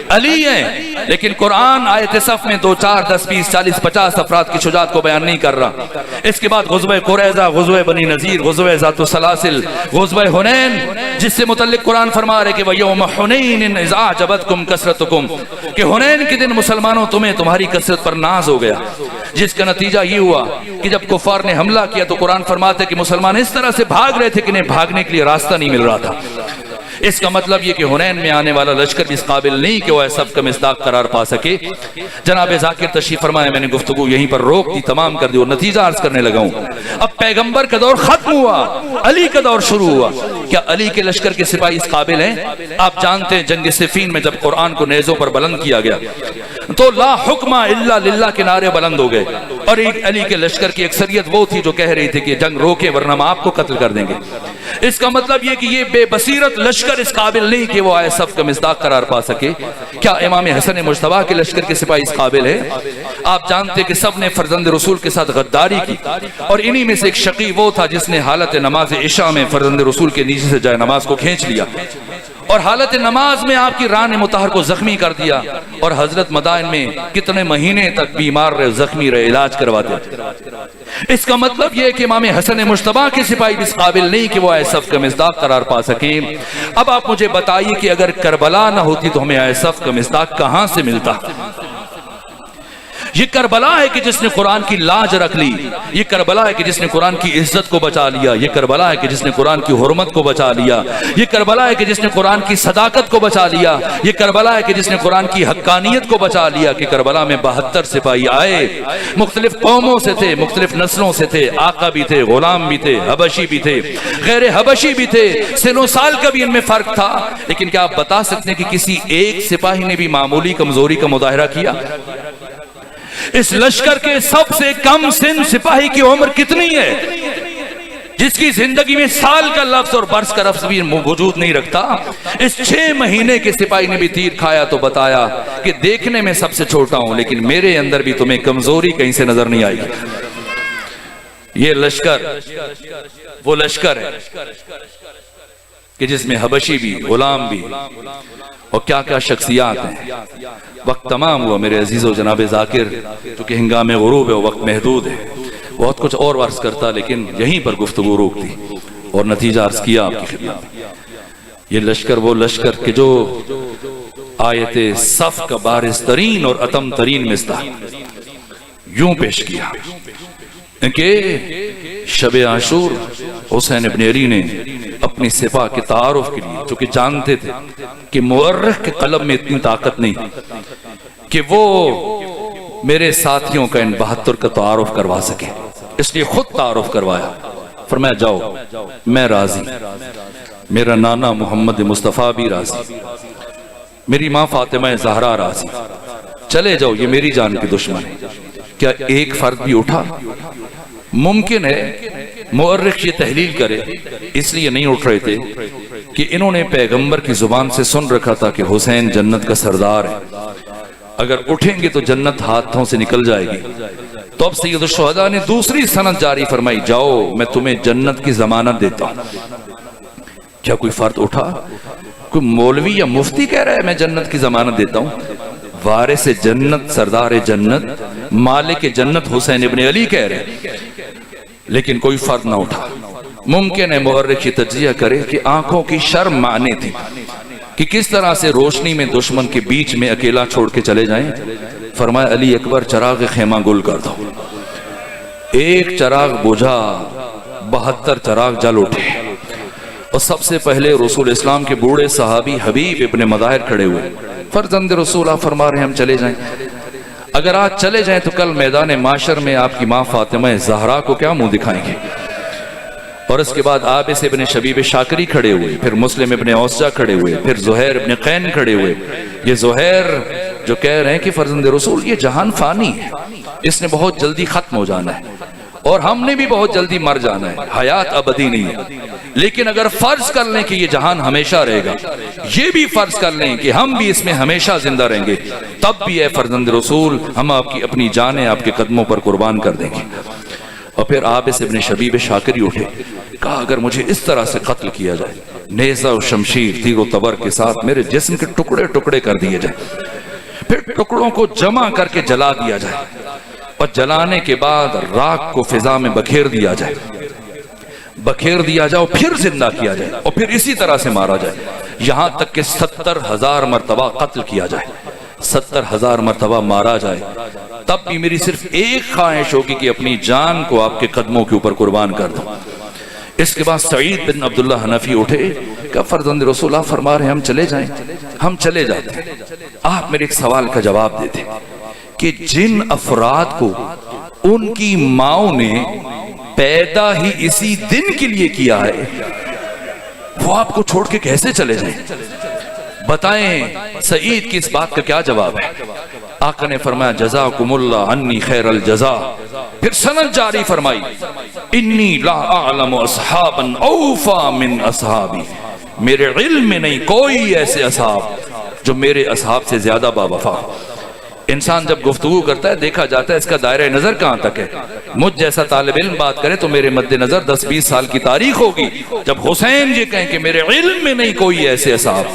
علی ہیں، لیکن قرآن آیت صف میں 2 4 10 20 40 50 افراد کی شجاعت کو بیان نہیں کر رہا. اس کے بعد غزوہ قریظہ، غزوہ بنی نذیر، غزوہ ذات السلاسل، غزوہ حنین، جس سے متعلق قرآن فرما رہے کہ وَيَوْمَ حُنَيْنٍ إِذْ أَعْجَبَتْكُمْ كَثْرَتُكُمْ، کہ حنین کے دن مسلمانوں تمہیں تمہاری کثرت پر ناز ہو گیا، جس کا نتیجہ یہ ہوا کہ جب کفار نے حملہ کیا تو قرآن فرماتا ہے کہ مسلمان اس طرح سے بھاگ رہے تھے کہ انہیں بھاگنے کے لیے راستہ نہیں مل رہا تھا. اس کا مطلب یہ کہ حنین میں آنے والا لشکر بھی اس قابل نہیں کہ وہ سب کا مصداق قرار پا سکے. جناب ذاکر تشریف فرمائے، میں نے گفتگو یہیں پر روک دی، تمام کر دی اور نتیجہ عرض کرنے لگا ہوں. اب پیغمبر کا دور ختم ہوا، علی کا دور شروع ہوا. کیا علی کے لشکر کے سپاہی اس قابل ہیں؟ آپ جانتے ہیں جنگ صفین میں جب قرآن کو نیزوں پر بلند کیا گیا تو لا حکم الا للہ کے نعرے بلند ہو گئے، اور ایک علی کے لشکر کی اکثریت وہ تھی جو کہہ رہی تھی کہ جنگ روکے ورنہ ہم آپ کو قتل کر دیں گے. اس کا مطلب یہ کہ یہ بے بصیرت لشکر اس قابل نہیں کہ وہ آئے صف کا مصداق قرار پا سکے. کیا امام حسن مجتبیٰ کے لشکر کے سپاہی اس قابل ہے؟ آپ جانتے کہ سب نے فرزند رسول کے ساتھ غداری کی، اور انہی میں سے ایک شقی وہ تھا جس نے حالت نماز عشاء میں فرزند رسول کے نیچے سے جائے نماز کو کھینچ لیا اور حالت نماز میں آپ کی ران مطہر کو زخمی کر دیا، اور حضرت مدائن میں کتنے مہینے تک بیمار رہے، زخمی رہے، علاج کرواتے. اس کا مطلب یہ کہ امام حسن مجتبیٰ کے سپاہی اس قابل نہیں کہ وہ آئے صف کا مصداق قرار پا سکیں. اب آپ مجھے بتائیے کہ اگر کربلا نہ ہوتی تو ہمیں آئے صف کا مصداق کہاں سے ملتا؟ یہ کربلا ہے کہ جس نے قرآن کی لاج رکھ لی، یہ کربلا ہے کہ جس نے قرآن کی عزت کو بچا لیا، یہ کربلا ہے کہ جس نے قرآن کی حرمت کو بچا لیا، یہ کربلا ہے کہ جس نے قرآن کی صداقت کو بچا لیا، یہ کربلا ہے کہ جس نے قرآن کی حقانیت کو بچا لیا کہ کربلا میں 72 سپاہی آئے، مختلف قوموں سے تھے، مختلف نسلوں سے تھے، آقا بھی تھے، غلام بھی تھے، حبشی بھی تھے، غیر حبشی بھی تھے، سن و سال کا بھی ان میں فرق تھا، لیکن کیا آپ بتا سکتے ہیں کہ کسی ایک سپاہی نے بھی معمولی کمزوری کا مظاہرہ کیا؟ اس لشکر کے سب سے کم سن سپاہی کی عمر کتنی ہے، جس کی زندگی میں سال کا لفظ اور برس کا لفظ بھی وجود نہیں رکھتا؟ اس 6 مہینے کے سپاہی نے بھی تیر کھایا تو بتایا کہ دیکھنے میں سب سے چھوٹا ہوں لیکن میرے اندر بھی تمہیں کمزوری کہیں سے نظر نہیں آئی۔ یہ لشکر وہ لشکر ہے کہ جس میں حبشی بھی، غلام بھی، اور کیا کیا شخصیات ہیں۔ وقت تمام ہوا میرے عزیز و جناب ذاکر، چونکہ ہنگام غروب ہے، وقت محدود ہے، بہت کچھ اور عرض کرتا لیکن یہیں پر گفتگو روک دی اور نتیجہ عرض کیا آپ کی خدمت میں۔ یہ لشکر وہ لشکر کہ جو آیت صف کا بارز ترین اور اتم ترین مصداق یوں پیش کیا کہ شب عاشور حسین ابن علی نے اپنی سپاہ کے تعارف کے لیے، چونکہ جانتے تھے کہ مورخ کے قلم میں اتنی طاقت نہیں کہ وہ میرے ساتھیوں کا ان 72 کا تعارف کروا سکے، اس لیے خود تعارف کروایا، فرمایا جاؤ میں راضی، میرا نانا محمد مصطفیٰ بھی راضی، میری ماں فاطمہ زہرا راضی، چلے جاؤ، یہ میری جان کے دشمن ہے۔ کیا ایک فرد بھی اٹھا؟ ممکن ہے مورخ یہ تحلیل کرے، اس لیے نہیں اٹھ رہے تھے کہ انہوں نے پیغمبر کی زبان سے سن رکھا تھا کہ حسین جنت کا سردار ہے، اگر اٹھیں گے تو جنت ہاتھوں سے نکل جائے گی۔ تو اب سید الشہداء نے دوسری سند جاری فرمائی، جاؤ میں تمہیں جنت کی ضمانت دیتا ہوں۔ کیا کوئی فرد اٹھا؟ کوئی مولوی یا مفتی کہہ رہا ہے میں جنت کی ضمانت دیتا ہوں؟ وارث جنت، سردار جنت، مالک جنت حسین ابن علی کہہ رہے، لیکن کوئی فرد نہ اٹھا۔ ممکن ہے مورخ یہ تجزیہ کرے کہ آنکھوں کی شرم معنی تھی کہ کس طرح سے روشنی میں دشمن کے بیچ میں اکیلا چھوڑ کے چلے جائیں۔ فرمایا علی اکبر چراغ خیمہ گل کر دو، ایک چراغ بجھا 72 چراغ جل اٹھے، اور سب سے پہلے رسول اسلام کے بوڑھے صحابی حبیب ابن مظاہر کھڑے ہوئے، فرزند رسول آپ فرما رہے ہیں ہم چلے جائیں، اگر آج چلے جائیں تو کل میدان معاشر میں آپ کی ماں فاطمہ زہرا کو کیا منہ دکھائیں گے؟ اور اس کے بعد عابس ابن شبیب شاکری کھڑے ہوئے، پھر مسلم ابن اوسجہ کھڑے ہوئے، پھر زہیر ابن قین کھڑے ہوئے۔ یہ زہیر جو کہہ رہے ہیں کہ فرزند رسول یہ جہان فانی ہے، اس نے بہت جلدی ختم ہو جانا ہے اور ہم نے بھی بہت جلدی مر جانا ہے، حیات ابدی نہیں ہے، لیکن اگر فرض کر لیں کہ یہ جہان ہمیشہ رہے گا، یہ بھی فرض کر لیں کہ ہم بھی اس میں ہمیشہ زندہ رہیں گے، تب بھی اے فرزند رسول ہم آپ کی اپنی جانیں آپ کے قدموں پر قربان کر دیں گے۔ اور پھر عابس ابن شبیب شاکری اٹھے، کہا اگر مجھے اس طرح سے قتل کیا جائے، نیزہ و شمشیر تیر و تبر کے ساتھ میرے جسم کے ٹکڑے ٹکڑے کر دیے جائیں، پھر ٹکڑوں کو جمع کر کے جلا دیا جائے، اور جلانے کے بعد راک کو فضا میں بکھیر دیا جائے، بکھیر دیا جائے اور پھر زندہ کیا جائے، اور پھر اسی طرح سے مارا جائے، یہاں تک کہ 70,000 مرتبہ قتل کیا جائے، 70,000 مرتبہ مارا جائے، تب بھی میری صرف ایک خواہش ہوگی کہ اپنی جان کو آپ کے قدموں کے اوپر قربان کر دوں۔ اس کے بعد سعید بن عبداللہ حنفی اٹھے کہ فرزند رسول آپ فرما رہے ہیں ہم چلے جائیں، ہم چلے جاتے ہیں، آپ میرے ایک سوال کا جواب دیتے کہ جن افراد کو ان کی ماؤں نے پیدا ہی اسی دن کے لیے کیا ہے وہ آپ کو چھوڑ کے کیسے چلے جائیں؟ بتائیں سعید کی اس بات کا کیا جواب ہے؟ آقا نے فرمایا جزاکم اللہ عنی خیر الجزا، پھر سند جاری فرمائی انی لا اعلم اصحابا اوفا من اصحابی، میرے علم میں نہیں کوئی ایسے اصحاب جو میرے اصحاب سے زیادہ باوفا۔ انسان جب گفتگو کرتا ہے دیکھا جاتا ہے اس کا دائرہ نظر کہاں تک ہے۔ مجھ جیسا طالب علم بات کرے تو میرے مد نظر 10-20 سال کی تاریخ ہوگی، جب حسین یہ کہیں کہ میرے علم میں نہیں کوئی ایسے اصحاب،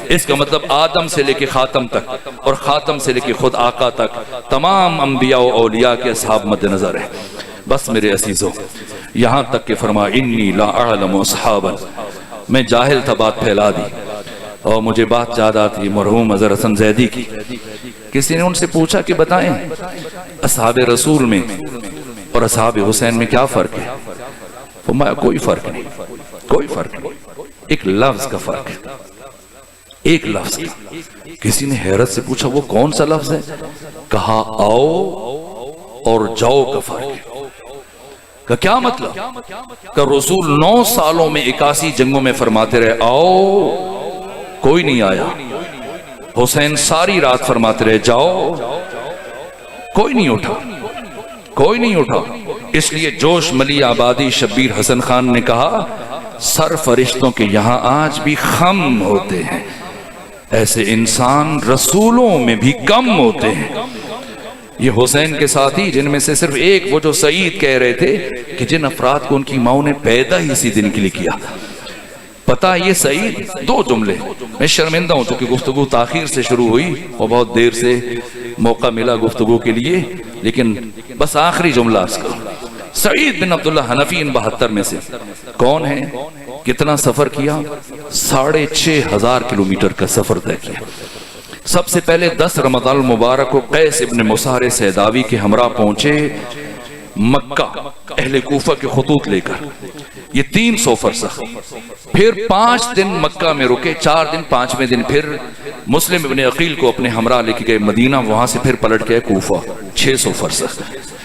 اس کا مطلب آدم سے لے کے خاتم تک اور خاتم سے لے کے خود آقا تک تمام انبیاء و اولیاء کے اصحاب مد نظر ہیں۔ بس میرے عزیزوں یہاں تک کہ فرما انی لا اعلم اصحابا، میں جاہل تھا بات پھیلا دی، اور مجھے بات یاد آتی مرحوم اظہر حسن زیدی کی. کسی نے ان سے پوچھا کہ بتائیں اصحاب رسول میں اور اصحاب حسین میں کیا فرق ہے؟ فرمایا کوئی فرق نہیں، کوئی فرق نہیں، ایک لفظ کا فرق ہے، ایک لفظ کا. کسی نے حیرت سے پوچھا وہ کون سا لفظ ہے؟ کہا آؤ اور جاؤ کا فرق ہے. کہ کیا مطلب؟ کہ رسول 9 سالوں میں 81 جنگوں میں فرماتے رہے آؤ، کوئی نہیں آیا. حسین ساری رات فرماتے رہے جاؤ، کوئی نہیں اٹھا، کوئی نہیں اٹھا. اس لیے جوش ملی آبادی شبیر حسن خان نے کہا سر فرشتوں کے یہاں آج بھی خم ہوتے ہیں، ایسے انسان رسولوں میں بھی کم ہوتے ہیں. یہ حسین کے ساتھی جن میں سے صرف ایک وہ جو سعید کہہ رہے تھے کہ جن افراد کو ان کی ماں نے پیدا ہی اسی دن کے لیے کیا. پتا یہ سعید 2 جملے، میں شرمندہ ہوں چونکہ گفتگو تاخیر سے شروع ہوئی اور بہت دیر سے موقع ملا گفتگو کے لیے، لیکن بس آخری جملہ عرض کروں. سعید بن عبداللہ حنفی ان 72 میں سے کون ہیں؟ کتنا سفر کیا؟ 6500 کلومیٹر کا سفر طے کیا. سب سے پہلے 10 رمضان المبارک کو قیس ابن مسار سیداوی کے ہمراہ پہنچے مکہ اہل کوفہ کے خطوط لے کر. یہ 300 فرسخ. پھر 5 دن مکہ میں رکے، 4 دن 5ویں دن پھر مسلم ابن عقیل کو اپنے ہمراہ لے کے گئے مدینہ، وہاں سے پھر پلٹ گئے کوفہ 600 فرسخ.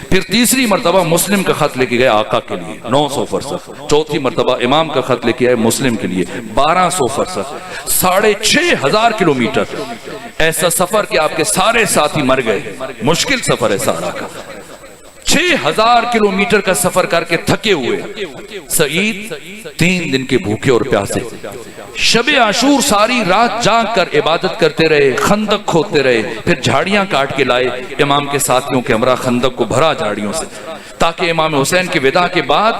پھر تیسری مرتبہ مسلم کا خط لے کے گئے آقا کے لیے 900 فرسخ. چوتھی مرتبہ امام کا خط لے کے آئے مسلم کے لیے 1200 فرسخ. 6500 کلومیٹر. ایسا سفر کہ آپ کے سارے ساتھی مر گئے. مشکل سفر ہے سارا کا. 6000 کلومیٹر کا سفر کر کے تھکے ہوئے سعید 3 دن کے بھوکے اور پیاسے. شب عاشور ساری رات جاگ کر عبادت کرتے رہے، خندق کھودتے رہے، پھر جھاڑیاں کاٹ کے لائے امام کے ساتھیوں کے ہمراہ خندق کو بھرا جھاڑیوں سے، تاکہ امام حسین کے وداع کے بعد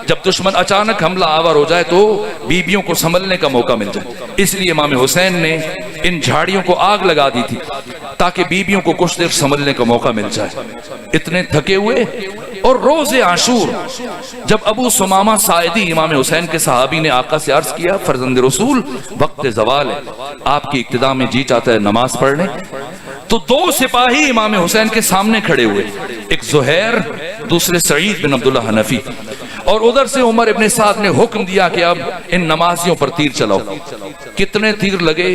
جب دشمن اچانک حملہ آور ہو جائے تو بیبیوں کو سنبھلنے کا موقع مل جائے. اس لیے امام حسین نے ان جھاڑیوں کو آگ لگا دی تھی تاکہ بیبیوں کو کچھ دیر سنبھلنے کا موقع مل جائے. اتنے تھکے ہوئے. اور روز عاشور جب ابو سمامہ ساعدی امام حسین کے صحابی نے آقا سے عرض کیا فرزند رسول وقت زوال ہے، آپ کی اقتداء میں جی چاہتا ہے نماز پڑھ لیں، تو 2 سپاہی امام حسین کے سامنے کھڑے ہوئے، ایک زہیر دوسرے سعید بن عبداللہ حنفی. اور ادھر سے عمر ابن سعد نے حکم دیا کہ اب ان نمازیوں پر تیر چلاؤ. کتنے تیر لگے؟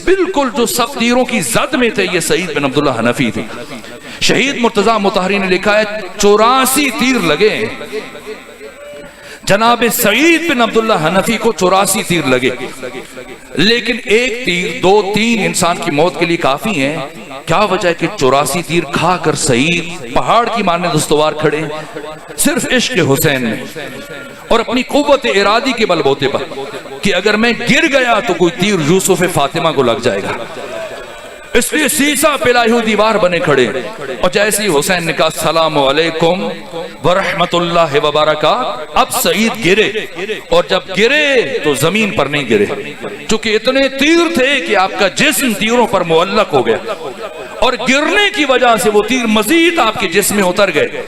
بالکل جو سب تیروں کی زد میں تھے یہ سعید بن عبداللہ حنفی تھے. شہید مرتضی مطہری نے لکھا ہے 84 تیر لگے. جناب سعید بن عبداللہ حنفی کو 84 تیر لگے، لیکن ایک تیر 2 3 انسان کی موت کے لیے کافی ہیں. کیا وجہ ہے کہ 84 تیر کھا کر سعید پہاڑ کی مانند استوار کھڑے صرف عشق حسین میں اور اپنی قوت ارادی کے بل بوتے پر کہ اگر میں گر گیا تو کوئی تیر یوسف فاطمہ کو لگ جائے گا. اس لیے سیسا پلائی ہوئی دیوار بنے کھڑے. اور جیسے ہی حسین نے کہا السلام علیکم ورحمت اللہ وبرکاتہ، اب سعید گرے. اور جب گرے تو زمین پر نہیں گرے، چونکہ اتنے تیر تھے کہ آپ کا جسم تیروں پر معلق ہو گیا، اور گرنے کی وجہ سے وہ تیر مزید آپ کے جسم میں اتر گئے.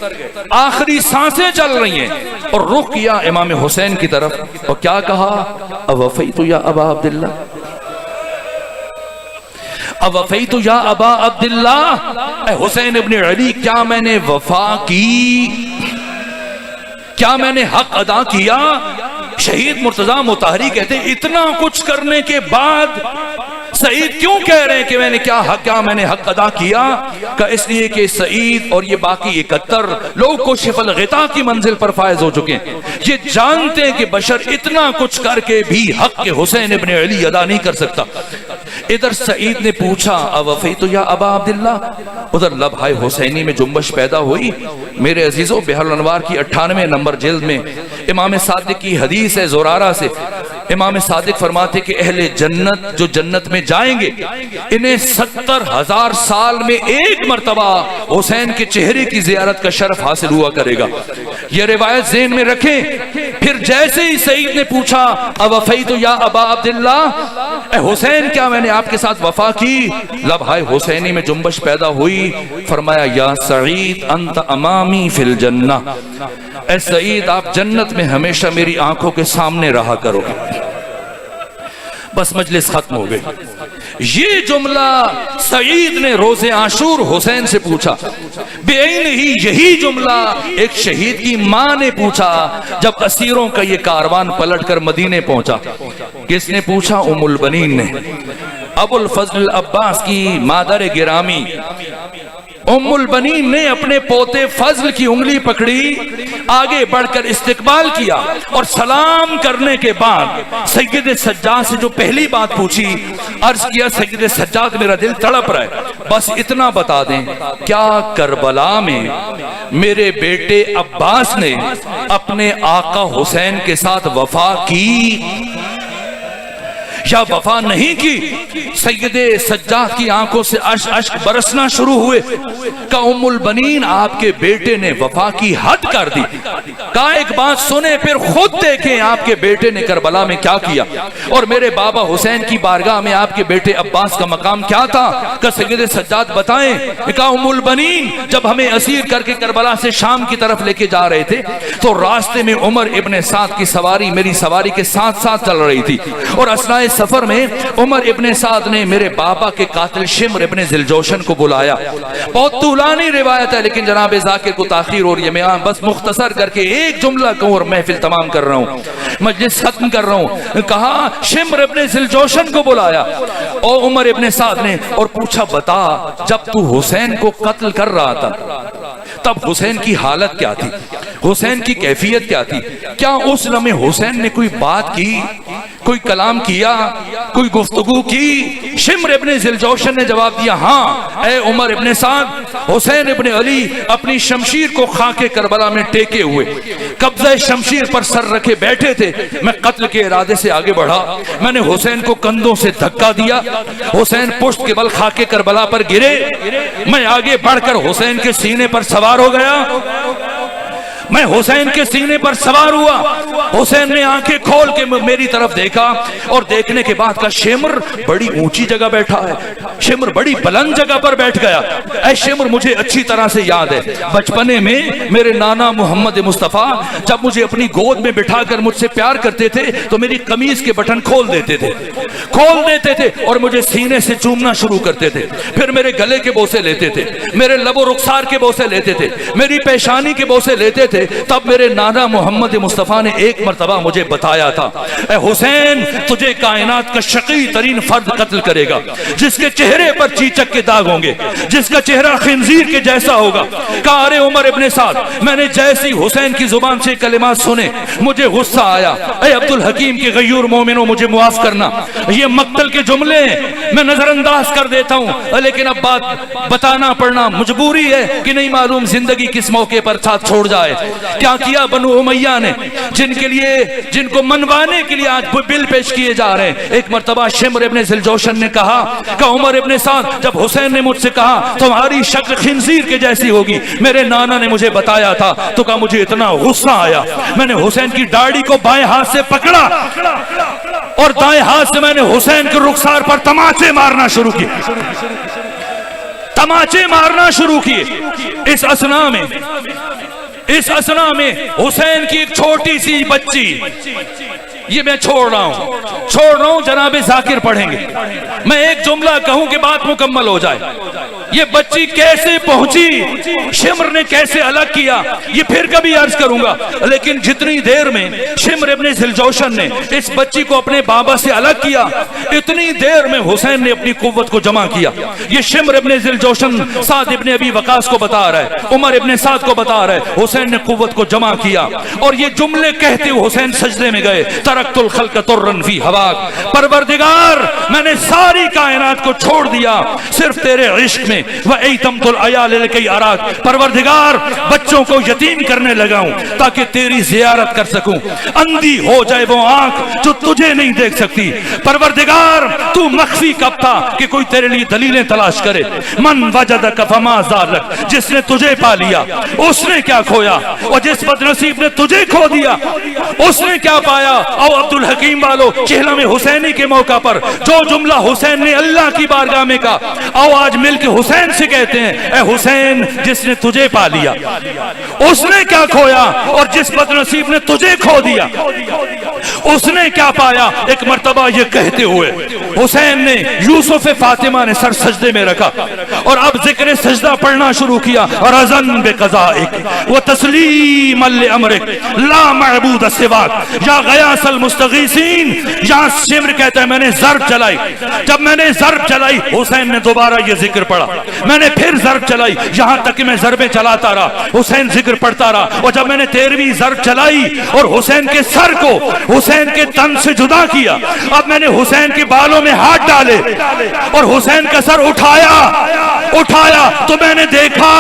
آخری سانسیں چل رہی ہیں اور رخ کیا امام حسین کی طرف اور کیا کہا اوفیت یا ابا عبداللہ، اوفیت یا ابا عبداللہ، اے حسین ابن علی کیا میں نے وفا کی، کیا میں نے حق ادا کیا؟ شہید مرتضی مطہری کہتے اتنا کچھ کرنے کے بعد سعید کیوں کہہ رہے ہیں کہ میں نے حق ادا کیا؟ کہ اس لیے کہ سعید اور یہ باقی 71 لوگ کو شف الغطا کی منزل پر فائز ہو چکے ہیں. یہ جانتے ہیں کہ بشر اتنا کچھ کر کے بھی حق کے حسین ابن علی ادا نہیں کر سکتا. ادھر سعید نے پوچھا اوفیت یا ابا عبداللہ، ادھر لبہائے حسینی میں جنبش پیدا ہوئی. میرے عزیزوں بحر الانوار کی 98 نمبر جلد میں امام صادق کی حدیث ہے زرارہ سے. امام صادق فرماتے کہ اہل جنت جو جنت میں جائیں گے انہیں 70,000 سال میں ایک مرتبہ حسین کے چہرے کی زیارت کا شرف حاصل ہوا کرے گا. یہ روایت ذہن میں رکھیں. پھر جیسے ہی سعید نے پوچھا اوفیت یا ابا عبداللہ، اے حسین کیا میں نے آپ کے ساتھ وفا کی؟ لبہائے حسینی میں جنبش پیدا ہوئی. فرمایا یا سعید انت امامی فی الجنہ، اے سعید آپ جنت میں ہمیشہ میری آنکھوں کے سامنے رہا کرو. بس مجلس ختم ہو گئی. یہ جملہ سعید نے روز عاشور حسین سے پوچھا. بعین ہی یہی جملہ ایک شہید کی ماں نے پوچھا جب اسیروں کا یہ کاروان پلٹ کر مدینے پہنچا. کس نے پوچھا؟ ام البنین نے. ابو الفضل عباس کی مادر گرامی ام البنین نے اپنے پوتے فضل کی انگلی پکڑی، آگے بڑھ کر استقبال کیا اور سلام کرنے کے بعد سید سجاد سے جو پہلی بات پوچھی، عرض کیا سید سجاد میرا دل تڑپ رہا ہے، بس اتنا بتا دیں کیا کربلا میں میرے بیٹے عباس نے اپنے آقا حسین کے ساتھ وفا کی یا وفا نہیں کی؟ سید سجاد کی آنکھوں سے اشک برسنا شروع ہوئے. کہ ام البنین آپ کے بیٹے نے وفا کی حد کر دی. کہا ایک بات سنیں پھر خود دیکھیں آپ کے بیٹے نے کربلا میں کیا کیا اور میرے بابا حسین کی بارگاہ میں آپ کے بیٹے عباس کا مقام کیا تھا. کہ سید سجاد بتائیں. کہا ام البنین جب ہمیں اسیر کر کے کربلا سے شام کی طرف لے کے جا رہے تھے تو راستے میں عمر ابن سعد کی سواری میری سواری کے ساتھ ساتھ چل رہی تھی اور اثناء سفر میں عمر ابن سعد نے میرے بابا کے قاتل شمر ابن ذوالجوشن کو بلایا. بہت طولانی روایت ہے لیکن جناب ذاکر کو تاخیر ہو رہی ہے، میں بس مختصر کر کے ایک جملہ کہوں اور محفل تمام کر رہا ہوں، مجلس ختم کر رہا ہوں. کہا شمر ابن ذوالجوشن کو بلایا اور عمر ابن سعد نے اور پوچھا بتا جب تو حسین کو قتل کر رہا تھا تب حسین کی حالت کیا تھی، حسین کی کیفیت کیا تھی؟ کیا اس لمحے حسین نے کوئی بات کی، کوئی کلام کیا، کوئی گفتگو کی؟ شمر ابن ذوالجوشن نے جواب دیا ہاں اے عمر ابن سعد، حسین ابن علی اپنی شمشیر کو خاک کربلا میں ٹیکے ہوئے قبضہ شمشیر پر سر رکھے بیٹھے تھے. میں قتل کے ارادے سے آگے بڑھا، میں نے حسین کو کندھوں سے دھکا دیا، حسین پشت کے بل خاک کربلا پر گرے، میں آگے بڑھ کر حسین کے سینے پر سوار ہو گیا، میں حسین کے سینے پر سوار ہوا. حسین نے آنکھیں کھول کے میری طرف دیکھا اور دیکھنے کے بعد کہا شمر بڑی اونچی جگہ بیٹھا ہے، شمر بڑی بلند جگہ پر بیٹھ گیا. اے شمر مجھے اچھی طرح سے یاد ہے بچپنے میں میرے نانا محمد مصطفیٰ جب مجھے اپنی گود میں بٹھا کر مجھ سے پیار کرتے تھے تو میری قمیض کے بٹن کھول دیتے تھے اور مجھے سینے سے چومنا شروع کرتے تھے، پھر میرے گلے کے بوسے لیتے تھے، میرے لب و رخسار کے بوسے لیتے تھے، میری پیشانی کے بوسے لیتے تھے. تب میرے نانا محمد مصطفیٰ نے ایک مرتبہ مجھے بتایا تھا اے حسین تجھے کائنات کا شقی ترین فرد قتل کرے گا جس کے چہرے پر چیچک کے داغ ہوں گے، جس کا چہرہ خنزیر کے جیسا ہوگا. کہا ارے عمر ابن سعد میں نے جیسی حسین کی زبان سے کلمات سنے مجھے غصہ آیا. اے عبد الحکیم کے غیور مومنوں مجھے معاف کرنا، یہ مقتل کے جملے میں نظر انداز کر دیتا ہوں لیکن اب بات بتانا پڑنا مجبوری ہے کہ نہیں معلوم زندگی کس موقع پر ساتھ چھوڑ جائے. کیا کیا بنو امیہ نے جن کو منوانے کے لیے آج بل پیش کیے جا رہے ہیں. ایک مرتبہ شمر ابن ذوالجوشن نے کہا کہ عمر ابن سعد جب حسین نے مجھ سے کہا تمہاری شکل خنزیر کے جیسی ہوگی، میرے نانا نے مجھے بتایا تھا، تو کہا مجھے اتنا غصہ آیا میں نے حسین کی داڑھی کو بائیں ہاتھ سے پکڑا اور دائیں ہاتھ سے میں نے حسین کے رخسار پر تماچے مارنا شروع کیے. اس اسنا میں حسین کی ایک چھوٹی سی بچی، یہ میں چھوڑ رہا ہوں جناب ذاکر پڑھیں گے، میں ایک جملہ کہوں کہ بات مکمل ہو جائے. یہ بچی کیسے پہنچی، شمر نے کیسے الگ کیا، یہ پھر کبھی عرض کروں گا. لیکن جتنی دیر میں شمر ابن ذوالجوشن نے اس بچی کو اپنے بابا سے الگ کیا، اتنی دیر میں حسین نے اپنی قوت کو جمع کیا. یہ شمر ابن ذوالجوشن سعد ابن ابی وقاص کو بتا رہا ہے، عمر ابن سعد کو بتا رہا ہے، حسین نے قوت کو جمع کیا اور یہ جملے کہتے ہوئے حسین سجدے میں گئے. ترکت الخلق طرا فی ہواک، پروردگار میں نے ساری کائنات کو چھوڑ دیا صرف تیرے عشق میں. وَأَيْتَمْتُ الْعَيَالِ لِكَيْ أَرَاكَ، پروردگار بچوں کو یتیم کرنے لگا ہوں تاکہ تیری زیارت کر سکوں. اندھی ہو جائے وہ آنکھ جو تجھے نہیں دیکھ سکتی. پروردگار تو مخفی کب تھا کہ کوئی تیرے لیے دلیلیں تلاش کرے. من وجدک فما زالک، جس نے تجھے پا لیا اس نے کیا کھویا، اور جس بد نصیب نے تجھے کھو دیا اس نے کیا پایا. او عبد الحکیم والو چہلم حسینی کے موقع پر جو جملہ حسین نے اللہ کی بارگاہ میں کہا، او آج مل کے حسین سے کہتے ہیں اے حسین جس نے تجھے پا لیا اس نے کیا کھویا اور جس بد نصیب نے تجھے کھو دیا اس نے کیا پایا؟ ایک مرتبہ یہ کہتے ہوئے حسین نے یوسف فاطمہ نے سر سجدے میں رکھا اور اب ذکر سجدہ پڑھنا شروع کیا، رضن بقضائک وتسلیما لامرک لا معبود سواک یا غیاث المستغیثین۔ یہاں شمر کہتا ہے میں نے ضرب چلائی، جب میں نے ضرب چلائی حسین نے دوبارہ یہ ذکر پڑھا، میں نے پھر ضرب چلائی، یہاں تک کہ میں ضربیں چلاتا رہا، حسین ذکر پڑھتا رہا، اور جب میں نے 13ویں ضرب چلائی اور حسین کے سر کو حسین کے تن سے جدا کیا، اب میں نے حسین کے بالوں میں ہاتھ ڈالے اور حسین کا سر اٹھایا تو میں نے دیکھا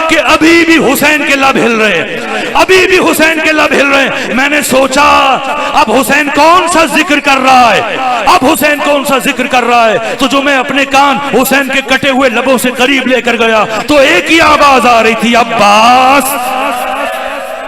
کہ ابھی بھی حسین کے لب ہل رہے ہیں، ابھی بھی حسین کے لب ہل رہے ہیں۔ میں نے سوچا اب حسین کون سا ذکر کر رہا ہے، اب حسین کون سا ذکر کر رہا ہے؟ تو جو میں اپنے کان حسین کے کٹے ہوئے لبوں سے قریب لے کر گیا تو ایک ہی آواز آ رہی تھی، عباس